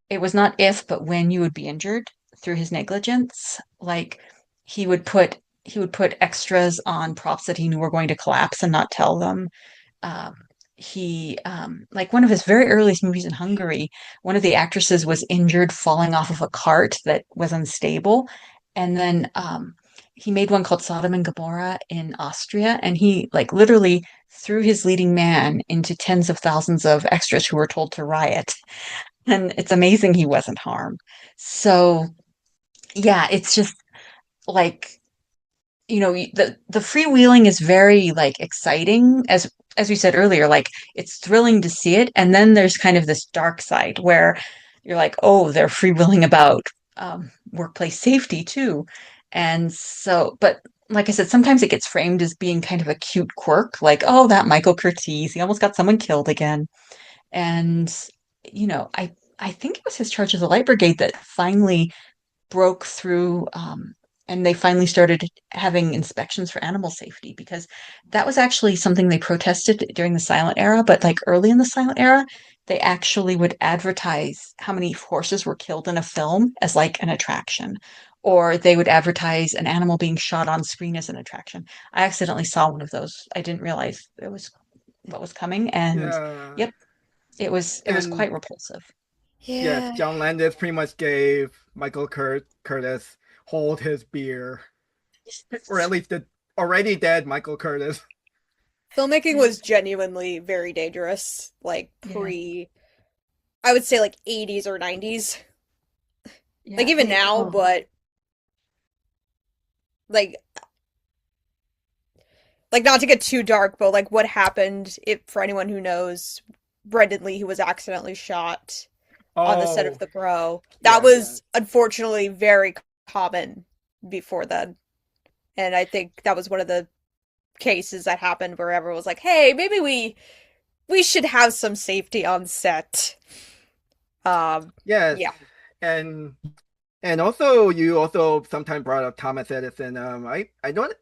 it was not if, but when you would be injured through his negligence. Like he would put extras on props that he knew were going to collapse and not tell them. Um, he like one of his very earliest movies in Hungary, one of the actresses was injured falling off of a cart that was unstable, and then he made one called Sodom and Gomorrah in Austria, and he like literally threw his leading man into tens of thousands of extras who were told to riot, and it's amazing he wasn't harmed. So yeah, it's just like, you know, the freewheeling is very like exciting as we said earlier, like it's thrilling to see it, and then there's kind of this dark side where you're like, oh, they're freewheeling about workplace safety too. And so, but like I said, sometimes it gets framed as being kind of a cute quirk, like, oh, that Michael Curtiz, he almost got someone killed again. And you know, I think it was his Charge of the Light Brigade that finally broke through, and they finally started having inspections for animal safety, because that was actually something they protested during the silent era. But like early in the silent era, they actually would advertise how many horses were killed in a film as like an attraction, or they would advertise an animal being shot on screen as an attraction. I accidentally saw one of those. I didn't realize it was what was coming, and Yeah, yep, it was and quite repulsive. yes, Yeah. John Landis pretty much gave Curtis hold his beer, or at least the already dead Michael Curtis. Filmmaking Yeah, was genuinely very dangerous, like yeah, I would say like 80s or 90s. Like yeah. even now, but like like not to get too dark, but like what happened if for anyone who knows Brendan Lee, who was accidentally shot on the set of Oh, The Crow. That yeah, yeah. was unfortunately very common before then. And I think that was one of the cases that happened where everyone was like, "Hey, maybe we should have some safety on set." Yes. Yeah. And and also you also sometimes brought up Thomas Edison. I don't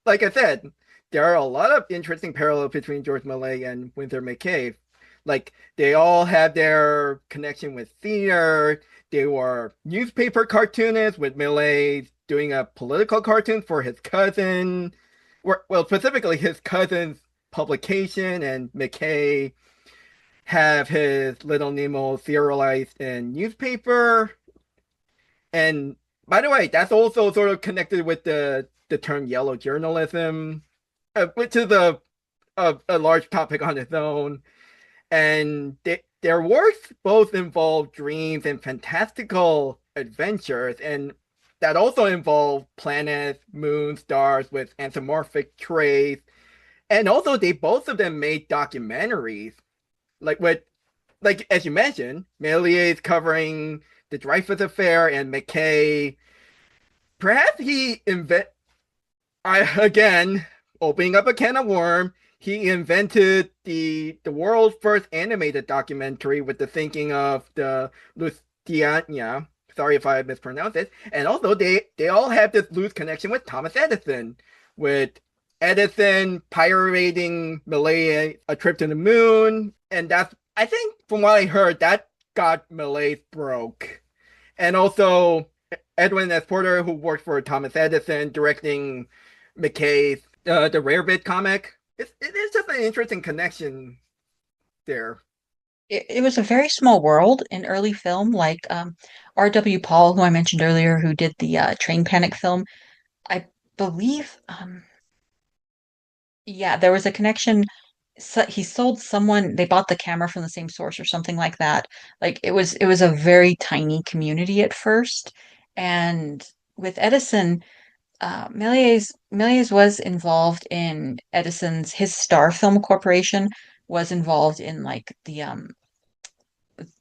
like I said, there are a lot of interesting parallels between Georges Méliès and Winsor McCay. Like they all had their connection with theater. They were newspaper cartoonists with Méliès doing a political cartoon for his cousin, well, specifically his cousin's publication, and McCay have his Little Nemo serialized in newspaper. And by the way, that's also sort of connected with the term yellow journalism, which is a large topic on its own. And their works both involve dreams and fantastical adventures, and that also involve planets, moons, stars with anthropomorphic traits. And also, they both of them made documentaries, like with like as you mentioned, Méliès covering the Dreyfus affair, and McKay. Perhaps he invent. I again opening up a can of worm. He invented the world's first animated documentary with the thinking of the Luciania. Sorry if I mispronounced it. And also, they all have this loose connection with Thomas Edison, with Edison pirating Malay a trip to the moon, and that's I think from what I heard that got Malay broke, and also Edwin S. Porter, who worked for Thomas Edison, directing McKay's the Rarebit comic. It's just an interesting connection there. It was a very small world in early film, like R.W. Paul, who I mentioned earlier, who did the Train Panic film. I believe, yeah, there was a connection. So he sold someone, they bought the camera from the same source or something like that. Like it was a very tiny community at first. And with Edison, Méliès was involved in his Star Film Corporation was involved in like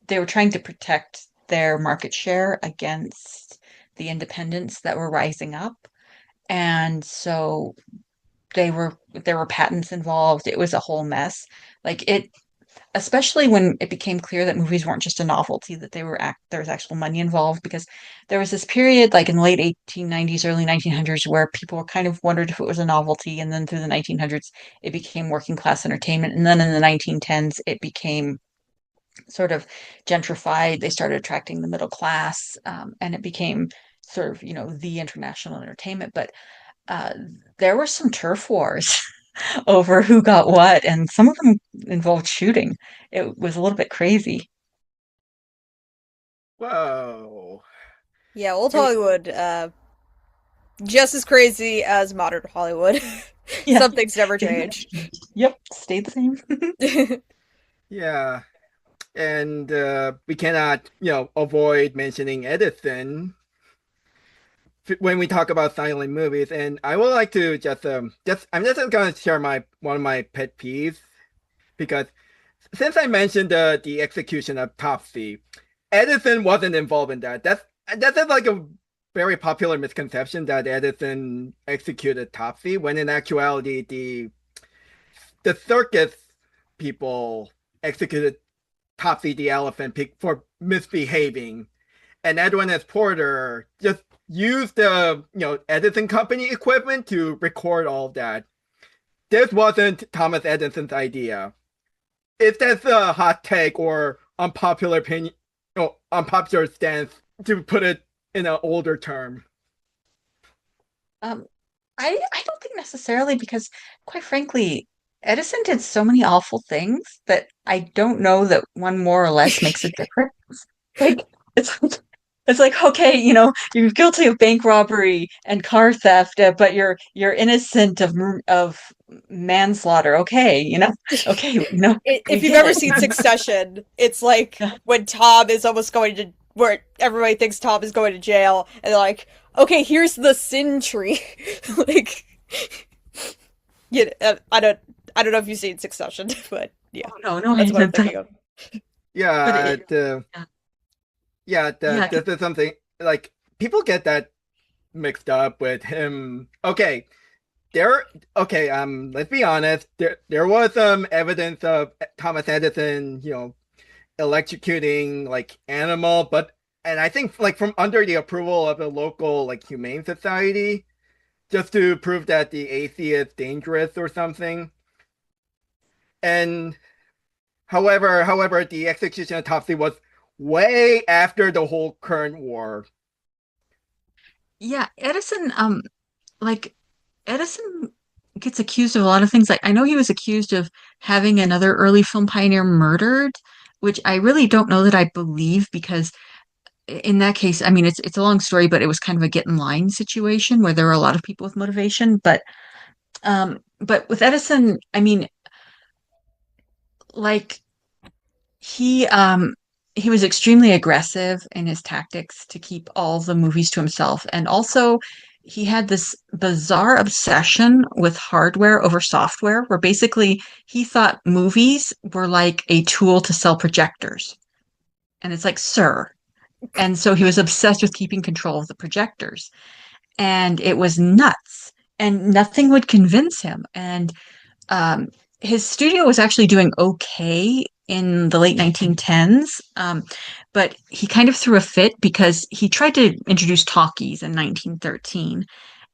they were trying to protect their market share against the independents that were rising up. And so there were patents involved. It was a whole mess. Like it especially when it became clear that movies weren't just a novelty, that there was actual money involved, because there was this period like in the late 1890s, early 1900s where people were kind of wondered if it was a novelty, and then through the 1900s it became working class entertainment, and then in the 1910s it became sort of gentrified. They started attracting the middle class, and it became sort of, the international entertainment. But uh, there were some turf wars over who got what, and some of them involved shooting. It was a little bit crazy. Whoa. Yeah, old It, Hollywood, just as crazy as modern Hollywood. Yeah. Some things never change. Yep, stayed the same. yeah. And we cannot, avoid mentioning Edison when we talk about silent movies. And I would like to just I'm just going to share my one of my pet peeves, because since I mentioned the execution of Topsy, Edison wasn't involved in that. That's like a very popular misconception that Edison executed Topsy, when in actuality the circus people executed Topsy the elephant pig for misbehaving, and Edwin S. Porter just used the Edison Company equipment to record all of that. This wasn't Thomas Edison's idea. If that's a hot take or unpopular opinion, unpopular stance, to put it in an older term. Um, I don't think necessarily, because quite frankly, Edison did so many awful things that I don't know that one more or less makes a difference. Like it's like, okay, you're guilty of bank robbery and car theft, but you're innocent of manslaughter. Okay, okay, we If you've get ever it. seen Succession, it's like Yeah. when Tom is almost going to where everybody thinks Tom is going to jail, and they're like, "Okay, here's the sin tree." Like, I don't know if you've seen Succession, but yeah, Oh, no, I that's what I'm haven't. thinking of. But Yeah, it, yeah, yeah, this is something like people get that mixed up with him. Okay, there. Okay, let's be honest. There was some evidence of Thomas Edison, electrocuting like animal, but and I think like from under the approval of the local like humane society, just to prove that the AC is dangerous or something. And however, the execution of Topsy was way after the whole current war. yeah. Like Edison gets accused of a lot of things. Like I know he was accused of having another early film pioneer murdered, which I really don't know that I believe because in that case, I mean, it's a long story, but it was kind of a get in line situation where there were a lot of people with motivation. But with Edison, I mean, like he um he was extremely aggressive in his tactics to keep all the movies to himself, and also he had this bizarre obsession with hardware over software, where basically he thought movies were like a tool to sell projectors, and it's like, sir. And so he was obsessed with keeping control of the projectors. And it was nuts. And nothing would convince him. And um, his studio was actually doing okay in the late 1910s, but he kind of threw a fit because he tried to introduce talkies in 1913.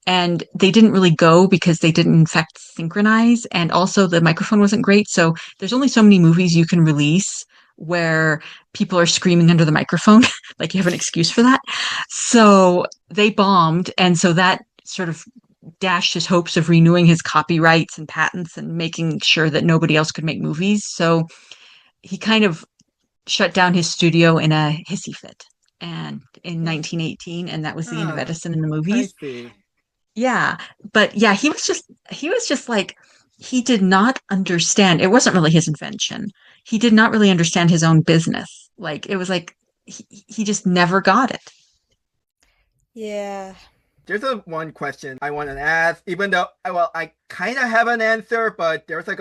And they didn't really go because they didn't in fact synchronize. And also the microphone wasn't great. So there's only so many movies you can release where people are screaming under the microphone. Like you have an excuse for that. So they bombed. And so that sort of dashed his hopes of renewing his copyrights and patents and making sure that nobody else could make movies. So he kind of shut down his studio in a hissy fit. And in 1918, and that was the end of Ah, Edison in the I movies. see. Yeah, but yeah, he was just like he did not understand. It wasn't really his invention. He did not really understand his own business. Like it was like he just never got it. Yeah. There's a one question I want to ask, even though well, I kind of have an answer, but there's like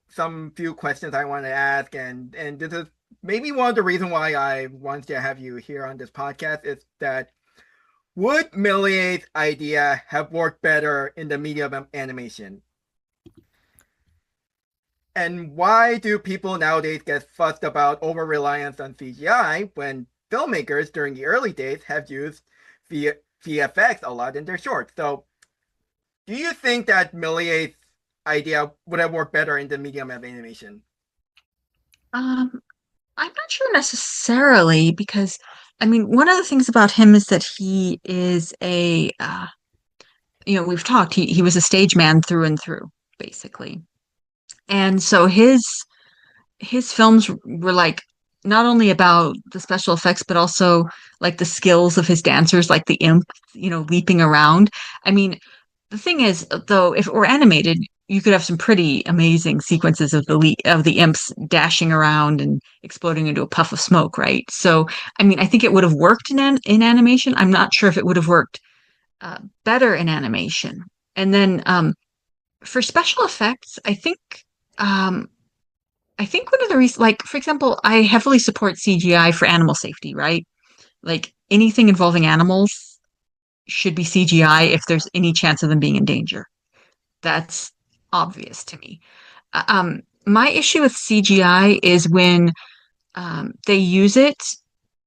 some few questions I want to ask, and this is maybe one of the reasons why I wanted to have you here on this podcast is that would Méliès' idea have worked better in the medium of animation? And why do people nowadays get fussed about over reliance on CGI when filmmakers during the early days have used VFX a lot in their shorts? So, do you think that Méliès' idea would have worked better in the medium of animation? Um, I'm not sure necessarily because I mean, one of the things about him is that he is we've talked, he was a stage man through and through, basically. And so his films were like not only about the special effects, but also like the skills of his dancers, like the imp, leaping around. I mean, the thing is, though, if it were animated, you could have some pretty amazing sequences of the imps dashing around and exploding into a puff of smoke, right? So, I mean, I think it would have worked in animation. I'm not sure if it would have worked better in animation. And then for special effects, um, I think one of the reasons, like, for example, I heavily support CGI for animal safety, right? Like anything involving animals should be CGI if there's any chance of them being in danger. That's obvious to me. My issue with CGI is when they use it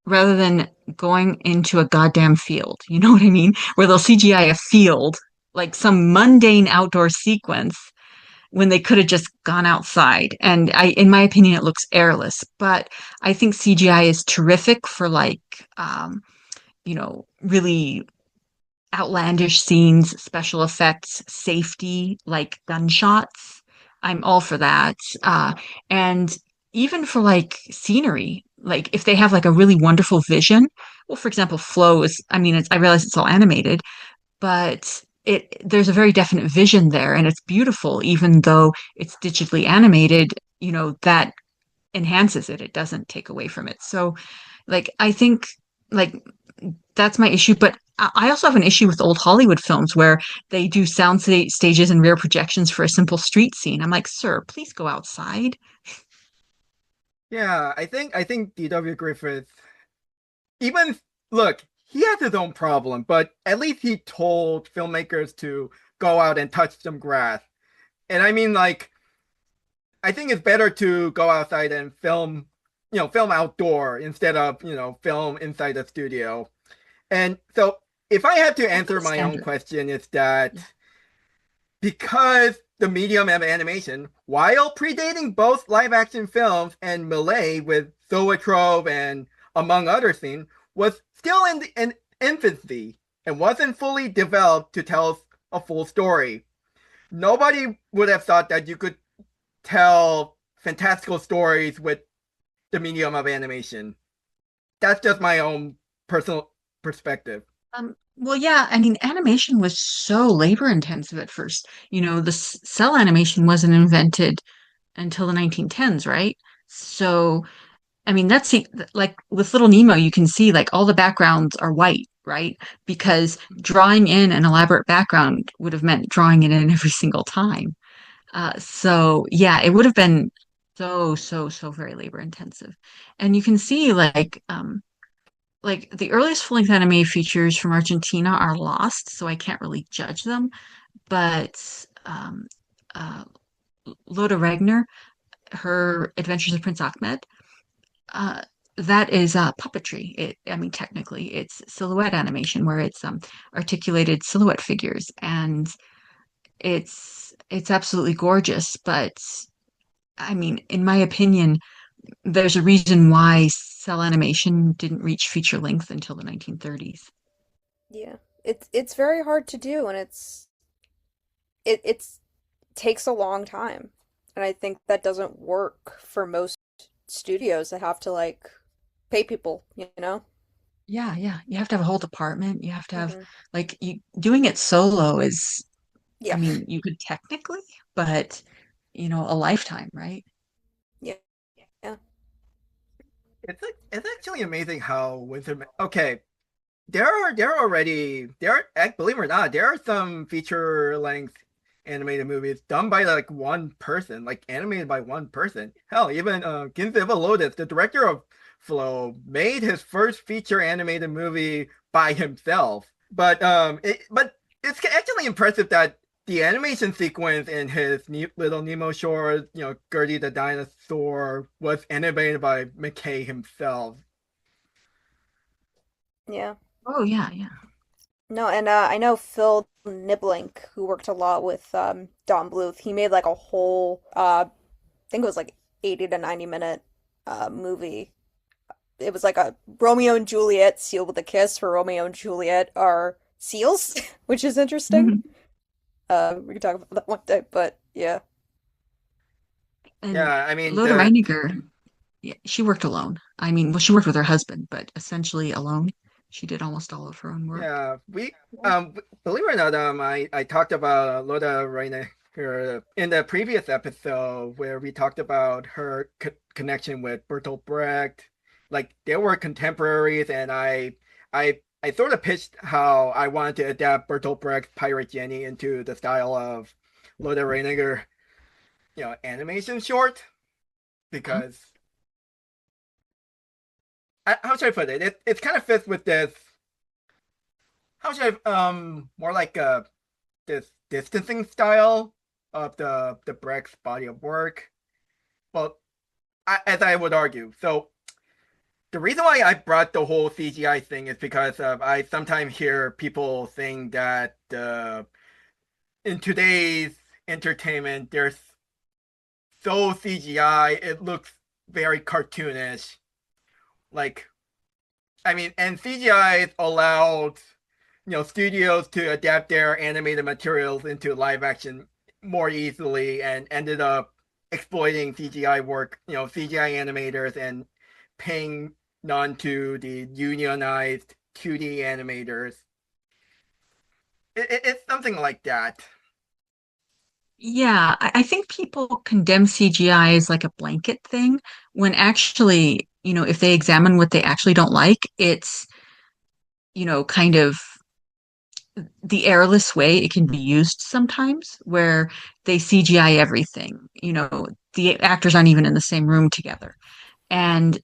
rather than going into a goddamn field. You know what I mean? Where they'll CGI a field, like some mundane outdoor sequence when they could have just gone outside. And in my opinion, it looks airless. But I think CGI is terrific for like, really outlandish scenes, special effects, safety, like gunshots. I'm all for that. And even for like scenery, like if they have like a really wonderful vision. Well, for example, Flow is, I mean, I realize it's all animated, but there's a very definite vision there and it's beautiful, even though it's digitally animated, that enhances it. It doesn't take away from it. So like I think like that's my issue. But I also have an issue with old Hollywood films where they do stages and rear projections for a simple street scene. I'm like, sir, please go outside. Yeah, I think D.W. Griffith, even look, he has his own problem, but at least he told filmmakers to go out and touch some grass. And I mean, like, I think it's better to go outside and film, film outdoor instead of, film inside the studio. And so if I had to That's answer the my own standard. question, it's that Yeah. because the medium of animation, while predating both live action films and Malay with Zoetrope and among other things, was still in infancy and wasn't fully developed to tell a full story. Nobody would have thought that you could tell fantastical stories with the medium of animation. That's just my own personal perspective. Well, yeah, I mean, animation was so labor intensive at first. The cell animation wasn't invented until the 1910s, right? So, I mean, like with Little Nemo, you can see like all the backgrounds are white, right? Because drawing in an elaborate background would have meant drawing it in every single time. So yeah, it would have been so very labor intensive. And you can see like the earliest full-length anime features from Argentina are lost, so I can't really judge them. But uh, Loda Regner, her Adventures of Prince Ahmed, uh, that is puppetry. I mean, technically, it's silhouette animation where it's articulated silhouette figures, and it's absolutely gorgeous. But I mean, in my opinion, there's a reason why cell animation didn't reach feature length until the 1930s. Yeah. It's very hard to do, and it's takes a long time. And I think that doesn't work for most studios that have to like pay people, you know? Yeah, yeah. You have to have a whole department. You have to have Hmm. like you doing it solo is, I Yeah. mean, you could technically, but a lifetime, right? Yeah. Yeah. It's actually amazing how Winsor. Okay, believe it or not, there are some feature length animated movies done by like one person, like animated by one person. Hell, even Ginzeva Lotus, the director of Flow, made his first feature animated movie by himself. But it's actually impressive that the animation sequence in his Little Nemo short, Gertie the dinosaur, was animated by McCay himself. Yeah. Oh yeah, yeah. No, and I know Phil Niblink, who worked a lot with Don Bluth. He made like a whole, I think it was like 80 to 90 minute movie. It was like a Romeo and Juliet seal with a kiss, for Romeo and Juliet are seals, which is interesting. Mhm. We can talk about that one day, but yeah. And Yeah, I mean Loda Reiniger, yeah, she worked alone. I mean, well, she worked with her husband, but essentially alone. She did almost all of her own work. yeah, believe it or not, I talked about Loda Reiner in the previous episode where we talked about her connection with Bertolt Brecht. Like they were contemporaries, and I sort of pitched how I wanted to adapt Bertolt Brecht's Pirate Jenny into the style of Loda Reiniger, animation short Huh? because how should I put it? It kind of fits with this. How should more like this distancing style of the Brecht's body of work. Well, as I would argue, so the reason why I brought the whole CGI thing is because I sometimes hear people saying that in today's entertainment, there's so CGI, it looks very cartoonish. Like, I mean, and CGI allowed studios to adapt their animated materials into live action more easily and ended up exploiting CGI work, CGI animators and paying none to the unionized 2D animators. It's something like that. Yeah, I think people condemn CGI as like a blanket thing when actually, if they examine what they actually don't like, kind of the airless way it can be used sometimes, where they CGI everything. The actors aren't even in the same room together. And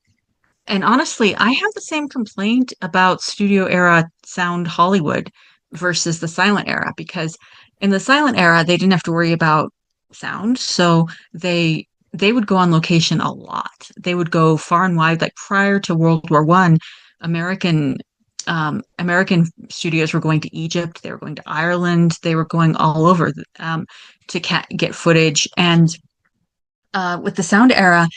and honestly, I have the same complaint about studio era sound Hollywood versus the silent era, because in the silent era they didn't have to worry about sound, so they would go on location a lot. They would go far and wide. Like prior to World War I, American studios were going to Egypt, they were going to Ireland, they were going all over to get footage. And with the sound era,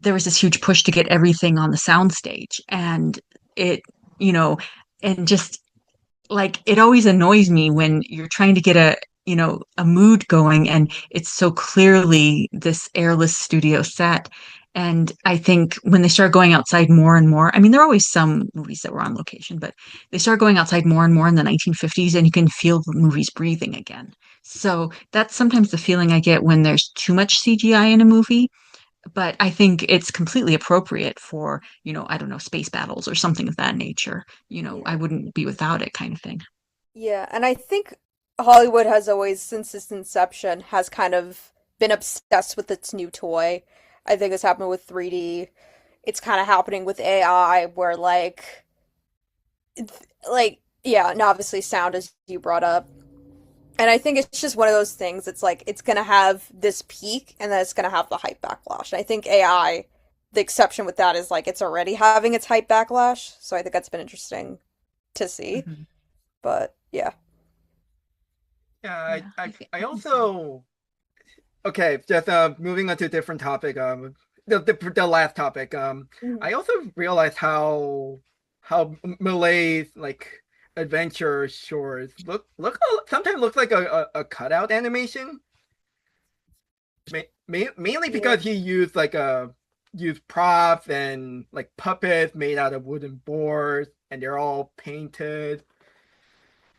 there was this huge push to get everything on the soundstage, and it, you know, and just like it always annoys me when you're trying to get a mood going and it's so clearly this airless studio set. And I think when they start going outside more and more, I mean, there are always some movies that were on location, but they start going outside more and more in the 1950s, and you can feel the movies breathing again. So that's sometimes the feeling I get when there's too much CGI in a movie. But I think it's completely appropriate for, I don't know, space battles or something of that nature. I Yeah. wouldn't be without it, kind of thing. Yeah, and I think Hollywood has always, since its inception, has kind of been obsessed with its new toy. I think it's happened with 3D. It's kind of happening with AI, where yeah, and obviously sound, as you brought up. And I think it's just one of those things. It's like it's gonna have this peak, and then it's gonna have the hype backlash. And I think AI, the exception with that is like it's already having its hype backlash. So I think that's been interesting to see. Mhm. But yeah. Yeah, Yeah, I I think so. also okay, just moving on to a different topic. The last topic. Mhm. I also realized how Malay like adventure shorts sometimes looks like a cutout animation. Mainly Yeah. because he used props and like puppets made out of wooden boards, and they're all painted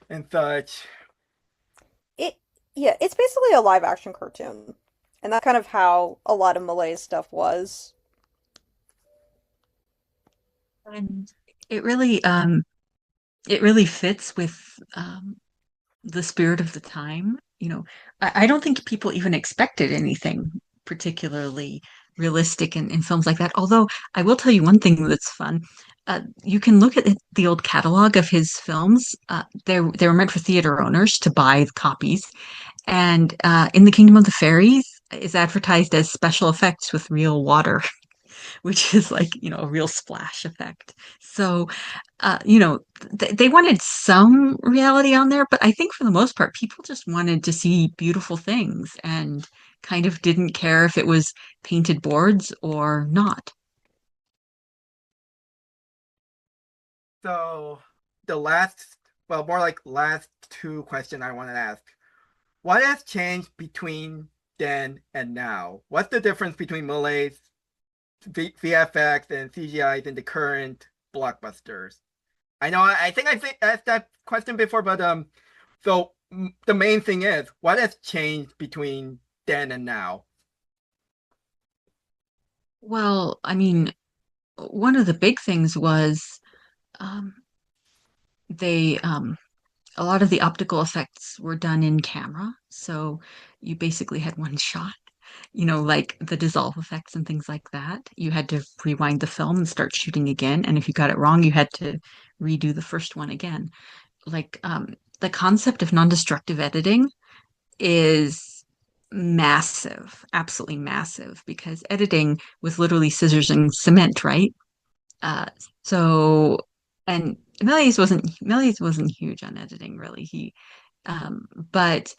and such. It yeah, it's basically a live action cartoon. And that's kind of how a lot of Malay stuff was. And it really, um, it really fits with the spirit of the time. I don't think people even expected anything particularly realistic in films like that. Although I will tell you one thing that's fun. You can look at the old catalog of his films. They were meant for theater owners to buy copies, and in the Kingdom of the Fairies is advertised as special effects with real water, which is like, a real splash effect. So they wanted some reality on there, but I think for the most part, people just wanted to see beautiful things and kind of didn't care if it was painted boards or not. So the last, well, more like last two question I want to ask. What has changed between then and now? What's the difference between Malay's VFX and CGI in the current blockbusters? I know I think I've asked that question before, but so the main thing is what has changed between then and now? Well, I mean, one of the big things was um, they a lot of the optical effects were done in camera, so you basically had one shot. Like the dissolve effects and things like that. You had to rewind the film and start shooting again. And if you got it wrong, you had to redo the first one again. Like the concept of non-destructive editing is massive, absolutely massive, because editing was literally scissors and cement, right? Uh, so, and Méliès wasn't huge on editing, really. But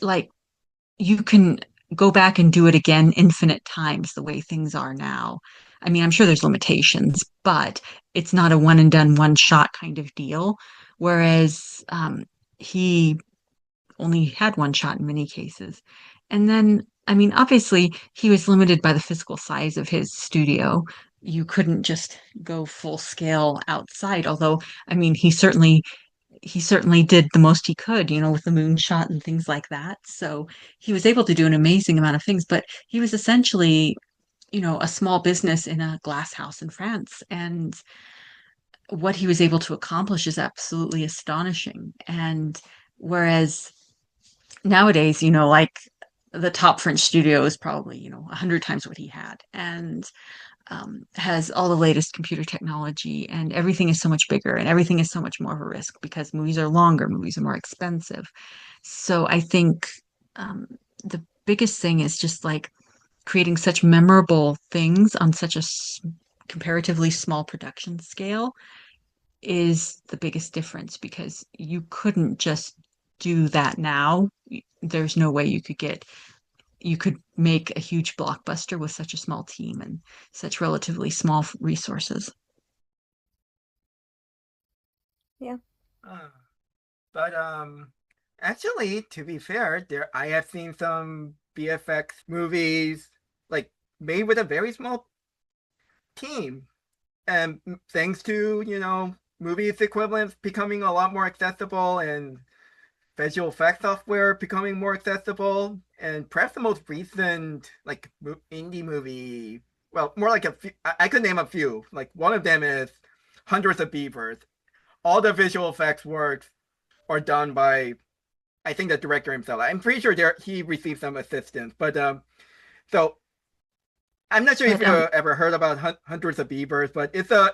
like you can go back and do it again infinite times the way things are now. I mean, I'm sure there's limitations, but it's not a one and done, one shot kind of deal. Whereas he only had one shot in many cases. And then, I mean, obviously, he was limited by the physical size of his studio. You couldn't just go full scale outside, although, I mean, he certainly did the most he could, with the moonshot and things like that. So he was able to do an amazing amount of things, but he was essentially, a small business in a glass house in France. And what he was able to accomplish is absolutely astonishing. And whereas nowadays, like the top French studio is probably, 100 times what he had, and has all the latest computer technology, and everything is so much bigger and everything is so much more of a risk because movies are longer, movies are more expensive. So I think the biggest thing is just like creating such memorable things on such a comparatively small production scale is the biggest difference because you couldn't just do that now. There's no way you could make a huge blockbuster with such a small team and such relatively small resources. Yeah. Uh, but actually, to be fair, I have seen some VFX movies like made with a very small team, and thanks to movies equivalents becoming a lot more accessible and visual effects software becoming more accessible, and perhaps the most recent like indie movie, well, more like a few, I could name a few. Like one of them is Hundreds of Beavers. All the visual effects works are done by, I think, the director himself. I'm pretty sure he received some assistance, but so I'm not sure if But you ever heard about Hundreds of Beavers, but it's a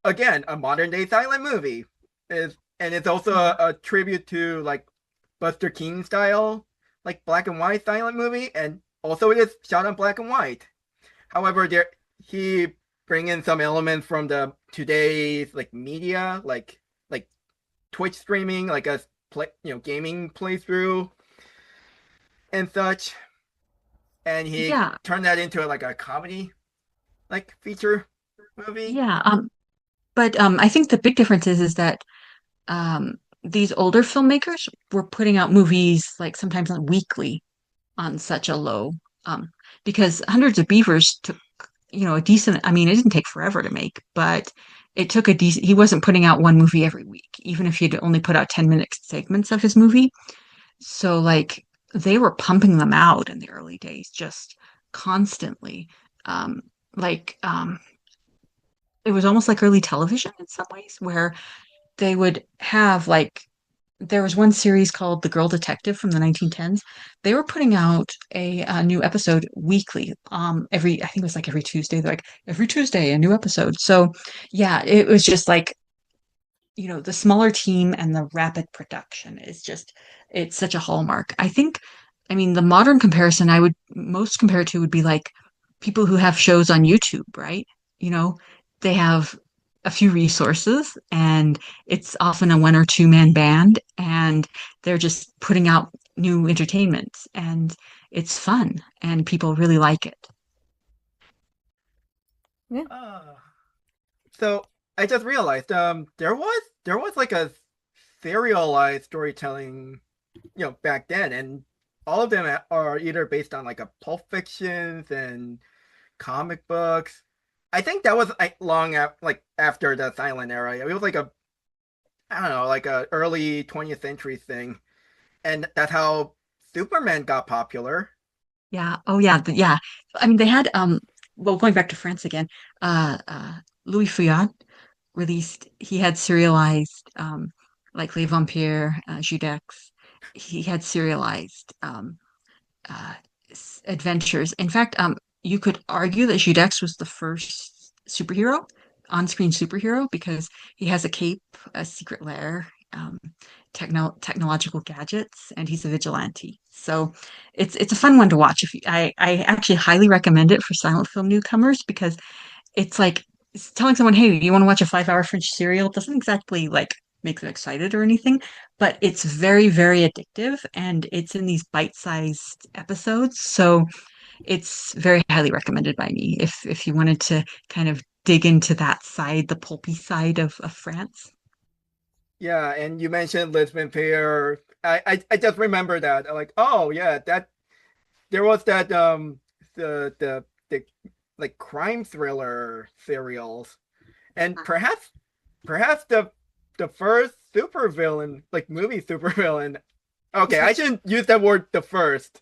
again a modern day silent movie. And it's also yeah, a tribute to like Buster Keaton style, like black and white silent movie, and also it is shot on black and white. However, he bring in some elements from the today's like media, like Twitch streaming, like a gaming playthrough and such, and he yeah, turned that into like a comedy like feature movie. yeah. But I think the big difference is that these older filmmakers were putting out movies like sometimes on weekly on such a low, um, because Hundreds of Beavers took, a decent, I mean, it didn't take forever to make, but it took a decent, he wasn't putting out one movie every week, even if he'd only put out 10-minute segments of his movie. So like they were pumping them out in the early days, just constantly. Um, like it was almost like early television in some ways, where they would have like there was one series called The Girl Detective from the 1910s. They were putting out a new episode weekly. I think it was like every Tuesday. They're like every Tuesday a new episode. So yeah, it was just like the smaller team and the rapid production is just it's such a hallmark. I mean, the modern comparison I would most compare it to would be like people who have shows on YouTube, right? You know, they have a few resources and it's often a one or two man band and they're just putting out new entertainment and it's fun and people really like it. Yeah. Uh, so I just realized there was like a serialized storytelling back then, and all of them are either based on like a Pulp Fictions and comic books. I think that was like like after the silent era. It was like a I don't know, like a early 20th century thing, and that's how Superman got popular. Yeah. Oh yeah. Yeah. I mean, they had well, going back to France again, Louis Feuillade he had serialized like Les Vampires, Judex. He had serialized uh adventures. In fact, you could argue that Judex was the first superhero, on-screen superhero, because he has a cape, a secret lair, technological gadgets, and he's a vigilante. So it's a fun one to watch. I actually highly recommend it for silent film newcomers because it's like it's telling someone, hey, you want to watch a 5 hour French serial? It doesn't exactly like make them excited or anything, but it's very, very addictive and it's in these bite-sized episodes. So it's very highly recommended by me if you wanted to kind of dig into that side, the pulpy side of France. Yeah, and you mentioned Lisbon Fair. I just remember that. I'm like, oh yeah, that there was that the like crime thriller serials, and perhaps the first supervillain, like movie supervillain. Okay, I shouldn't use that word the first,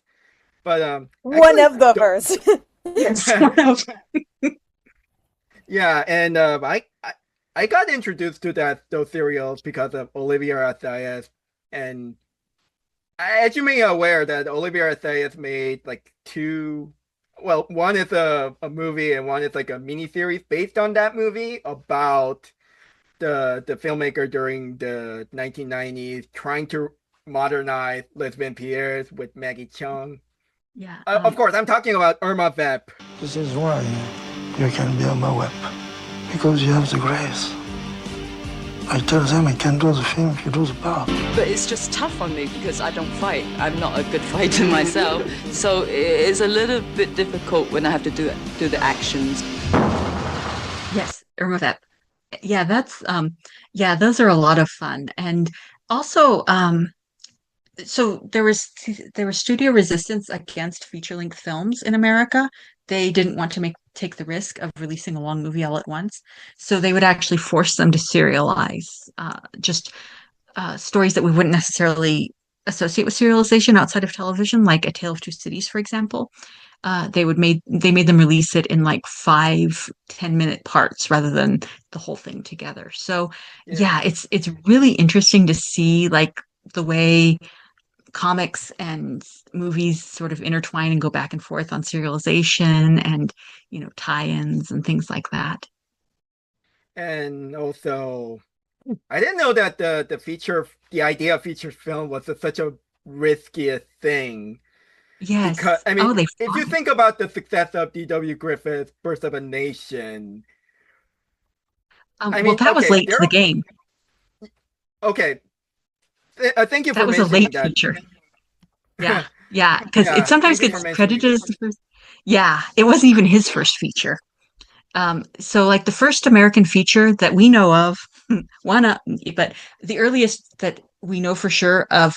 but One actually of the first. Yes, one of yeah, and I got introduced to those serials because of Olivia Assayas, and as you may be aware that Olivia Assayas made like two. Well, one is a movie and one is like a mini series based on that movie about the filmmaker during the 1990s trying to modernize lesbian peers with Maggie Cheung. Yeah. Of course, I'm talking about Irma Vep. This is why you can be on my web. Because you have the grace. I tell them I can do the film if you do the part. But it's just tough on me because I don't fight. I'm not a good fighter myself. So it's a little bit difficult when I have to do the actions. Yes, Irma Vep. Yeah, that's yeah, those are a lot of fun. And also so there was studio resistance against feature-length films in America. They didn't want to take the risk of releasing a long movie all at once, so they would actually force them to serialize just stories that we wouldn't necessarily associate with serialization outside of television, like A Tale of Two Cities, for example. They made them release it in like 5-10 minute parts rather than the whole thing together. So yeah, it's really interesting to see like the way comics and movies sort of intertwine and go back and forth on serialization and tie-ins and things like that. And also, I didn't know that the idea of feature film was such a risky thing. Yes. Because I mean, they if you think about the success of D.W. Griffith's Birth of a Nation, I mean, that was late to the game. Okay, thank you That for was a mentioning late that. feature. Yeah, yeah, because Yeah, it sometimes thank you gets for mentioning credited as the first. Yeah, it wasn't even his first feature. So like the first American feature that we know of, but the earliest that we know for sure of,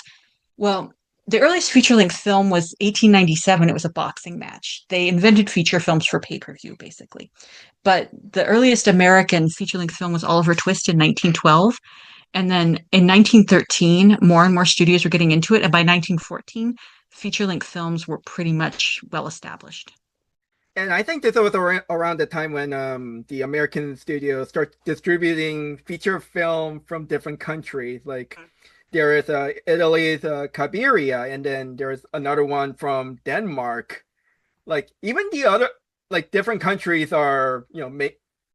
well, the earliest feature-length film was 1897. It was a boxing match. They invented feature films for pay-per-view, basically. But the earliest American feature-length film was Oliver Twist in 1912. And then in 1913, more and more studios were getting into it. And by 1914, feature-length films were pretty much well established. And I think this was around the time when the American studios start distributing feature film from different countries. Like there is Italy's Cabiria, and then there's another one from Denmark. Like even the other like different countries are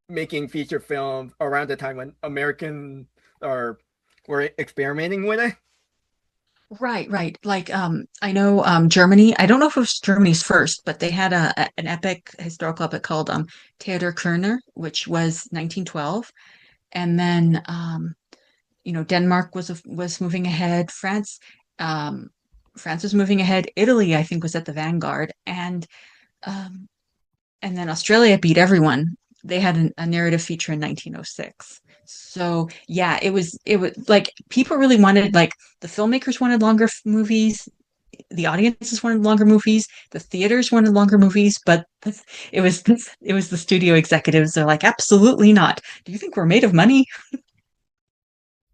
making feature films around the time when Americans were experimenting with it. Right, right. Like I know Germany, I don't know if it was Germany's first, but they had an epic historical epic called Theodor Kerner, which was 1912. And then Denmark was moving ahead. France was moving ahead. Italy, I think, was at the vanguard, and then Australia beat everyone. They had a narrative feature in 1906. So yeah, it was like people really wanted, like the filmmakers wanted longer movies, the audiences wanted longer movies, the theaters wanted longer movies, but it was the studio executives. They're like, absolutely not. Do you think we're made of money?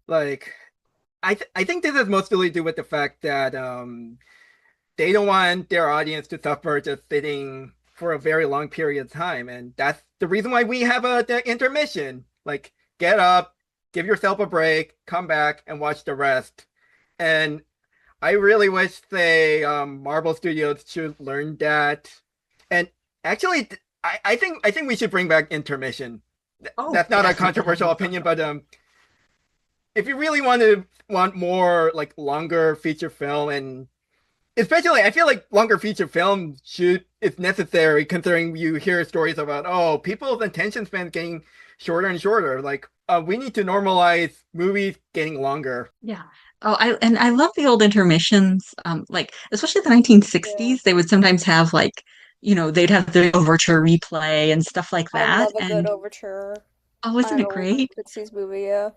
Like I think this is mostly to do with the fact that they don't want their audience to suffer just sitting for a very long period of time, and that's the reason why we have the intermission. Like, get up, give yourself a break, come back, and watch the rest. And I really wish Marvel Studios should learn that. And actually, I think we should bring back intermission. Oh, that's not a definitely. controversial opinion, but if you really want more like longer feature film, and especially I feel like longer feature film is necessary considering you hear stories about people's attention span getting shorter and shorter. Like we need to normalize movies getting longer. Yeah. Oh, I love the old intermissions. Like especially the 1960s, they would sometimes have like, they'd have the overture replay and stuff like I that. love a good And overture. oh, isn't it great? Fritzi's movie, yeah.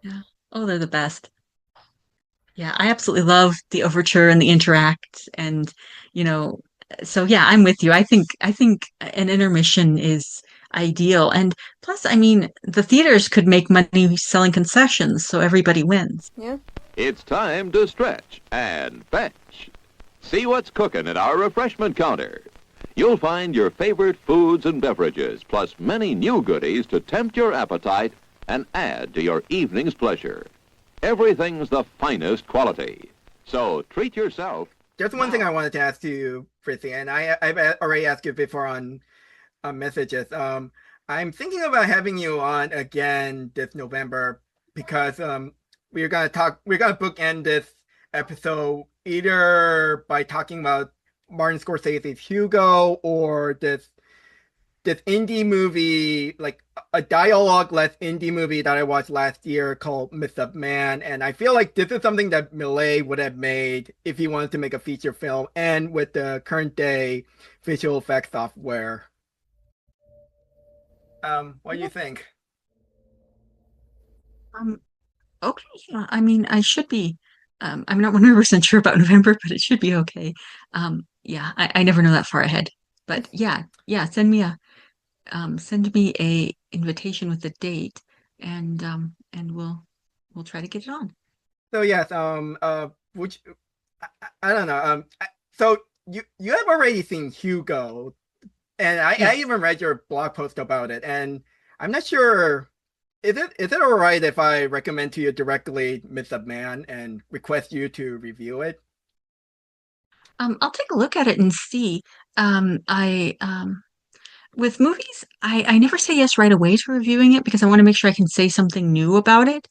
Yeah. Oh, they're the best. Yeah, I absolutely love the overture and the interact, and you know, so yeah, I'm with you. I think an intermission is ideal. And plus, I mean, the theaters could make money selling concessions, so everybody wins. Yeah. It's time to stretch and fetch. See what's cooking at our refreshment counter. You'll find your favorite foods and beverages, plus many new goodies to tempt your appetite and add to your evening's pleasure. Everything's the finest quality. So treat yourself. There's one thing I wanted to ask you, Fritzi, and I've already asked you before on messages. I'm thinking about having you on again this November because we're gonna bookend this episode either by talking about Martin Scorsese's Hugo or this indie movie, like a dialogue-less indie movie that I watched last year called Myth of Man. And I feel like this is something that Méliès would have made if he wanted to make a feature film and with the current day visual effects software. What do you think? Okay. Yeah, I mean, I should be. I'm not 100% sure about November, but it should be okay. Yeah, I never know that far ahead. But yeah, send me a invitation with the date, and we'll try to get it on. So yes, which I don't know. So you have already seen Hugo, and I Yes. even read your blog post about it, and I'm not sure. Is it all right if I recommend to you directly Myth of Man and request you to review it? I'll take a look at it and see. I With movies, I never say yes right away to reviewing it because I want to make sure I can say something new about it.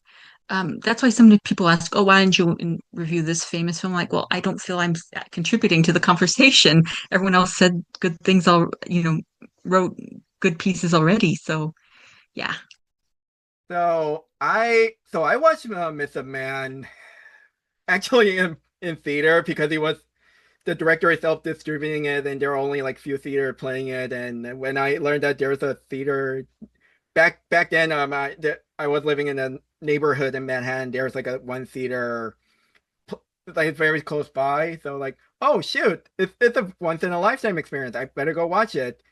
That's why some people ask, "Oh, why didn't you review this famous film?" Like, well, I don't feel I'm contributing to the conversation. Everyone else said good things, wrote good pieces already. So, yeah. So I watched Myth of Man actually in theater because he was the director itself distributing it, and there were only like few theater playing it. And when I learned that there was a theater back then, I was living in a neighborhood in Manhattan. There's like a one theater like very close by. So like, oh shoot, it's a once in a lifetime experience. I better go watch it.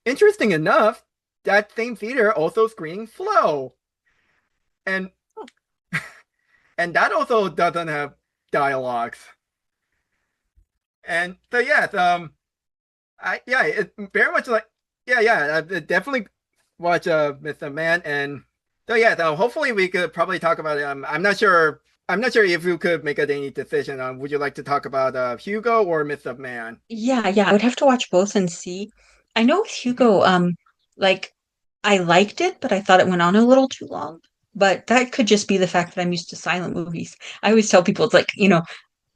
Interesting enough, that same theater also screening Flow, and and that also doesn't have dialogues. And so yes, it's very much like I definitely watch Mr. Man, and so yeah, so hopefully we could probably talk about it. I'm not sure if you could make any decision on would you like to talk about Hugo or Mr. Man? Yeah, I would have to watch both and see. I know with Hugo, like I liked it, but I thought it went on a little too long. But that could just be the fact that I'm used to silent movies. I always tell people it's like,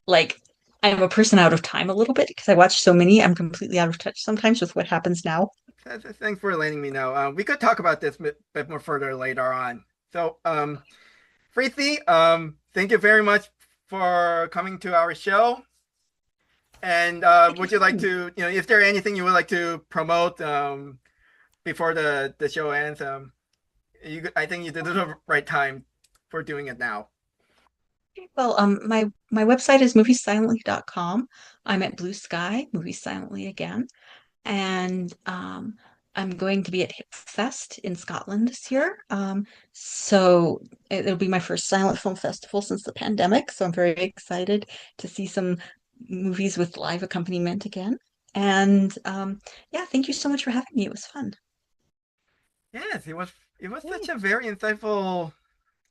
like I'm a person out of time a little bit because I watch so many, I'm completely out of touch sometimes with what happens now. Thanks for letting me know. We could talk about this a bit more further later on. So, Fritzi, thank you very much for coming to our show. And Thank you would you for like having me. to, is there anything you would like to promote before the show ends? I think you did the right time for doing it now. Well, my website is moviesilently.com. I'm at Blue Sky, Movies Silently again. And I'm going to be at Hip Fest in Scotland this year. So it'll be my first silent film festival since the pandemic. So I'm very excited to see some movies with live accompaniment again. And yeah, thank you so much for having me. It was fun. Yes, it was such Yay. a very insightful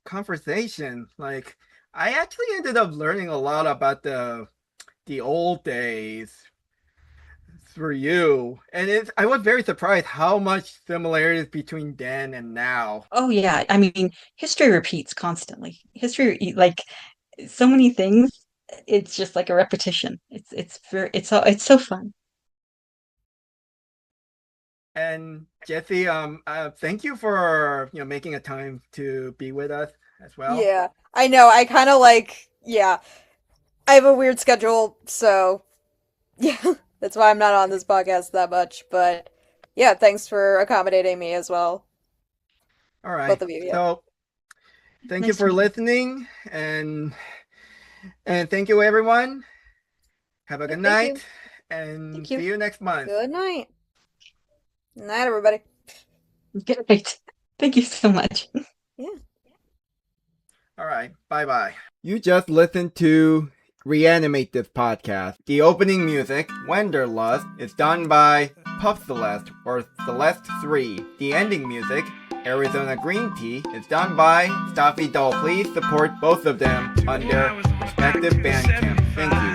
conversation. Like I actually ended up learning a lot about the old days through you, and I was very surprised how much similarities between then and now. Oh yeah, I mean, history repeats constantly. History, like so many things, it's just like a repetition. It's so fun. And Jessie, thank you for making a time to be with us as well. Yeah, I know. I kind of like, yeah, I have a weird schedule, so yeah, that's why I'm not on this podcast that much. But yeah, thanks for accommodating me as well. All right, Both of you, yeah. so thank you Nice to for meet you. listening, and thank you everyone. Have a Yeah, good thank night, you. and Thank see you. you next month. Good night. Night, everybody. Great. Thank you so much. Yeah. All right, bye bye. You just listened to reanimate this podcast. The opening music, Wanderlust, is done by Puff Celeste, or Celeste 3. The ending music, Arizona Green Tea, is done by Staffy Doll. Please support both of them on their respective Bandcamp. Thank you.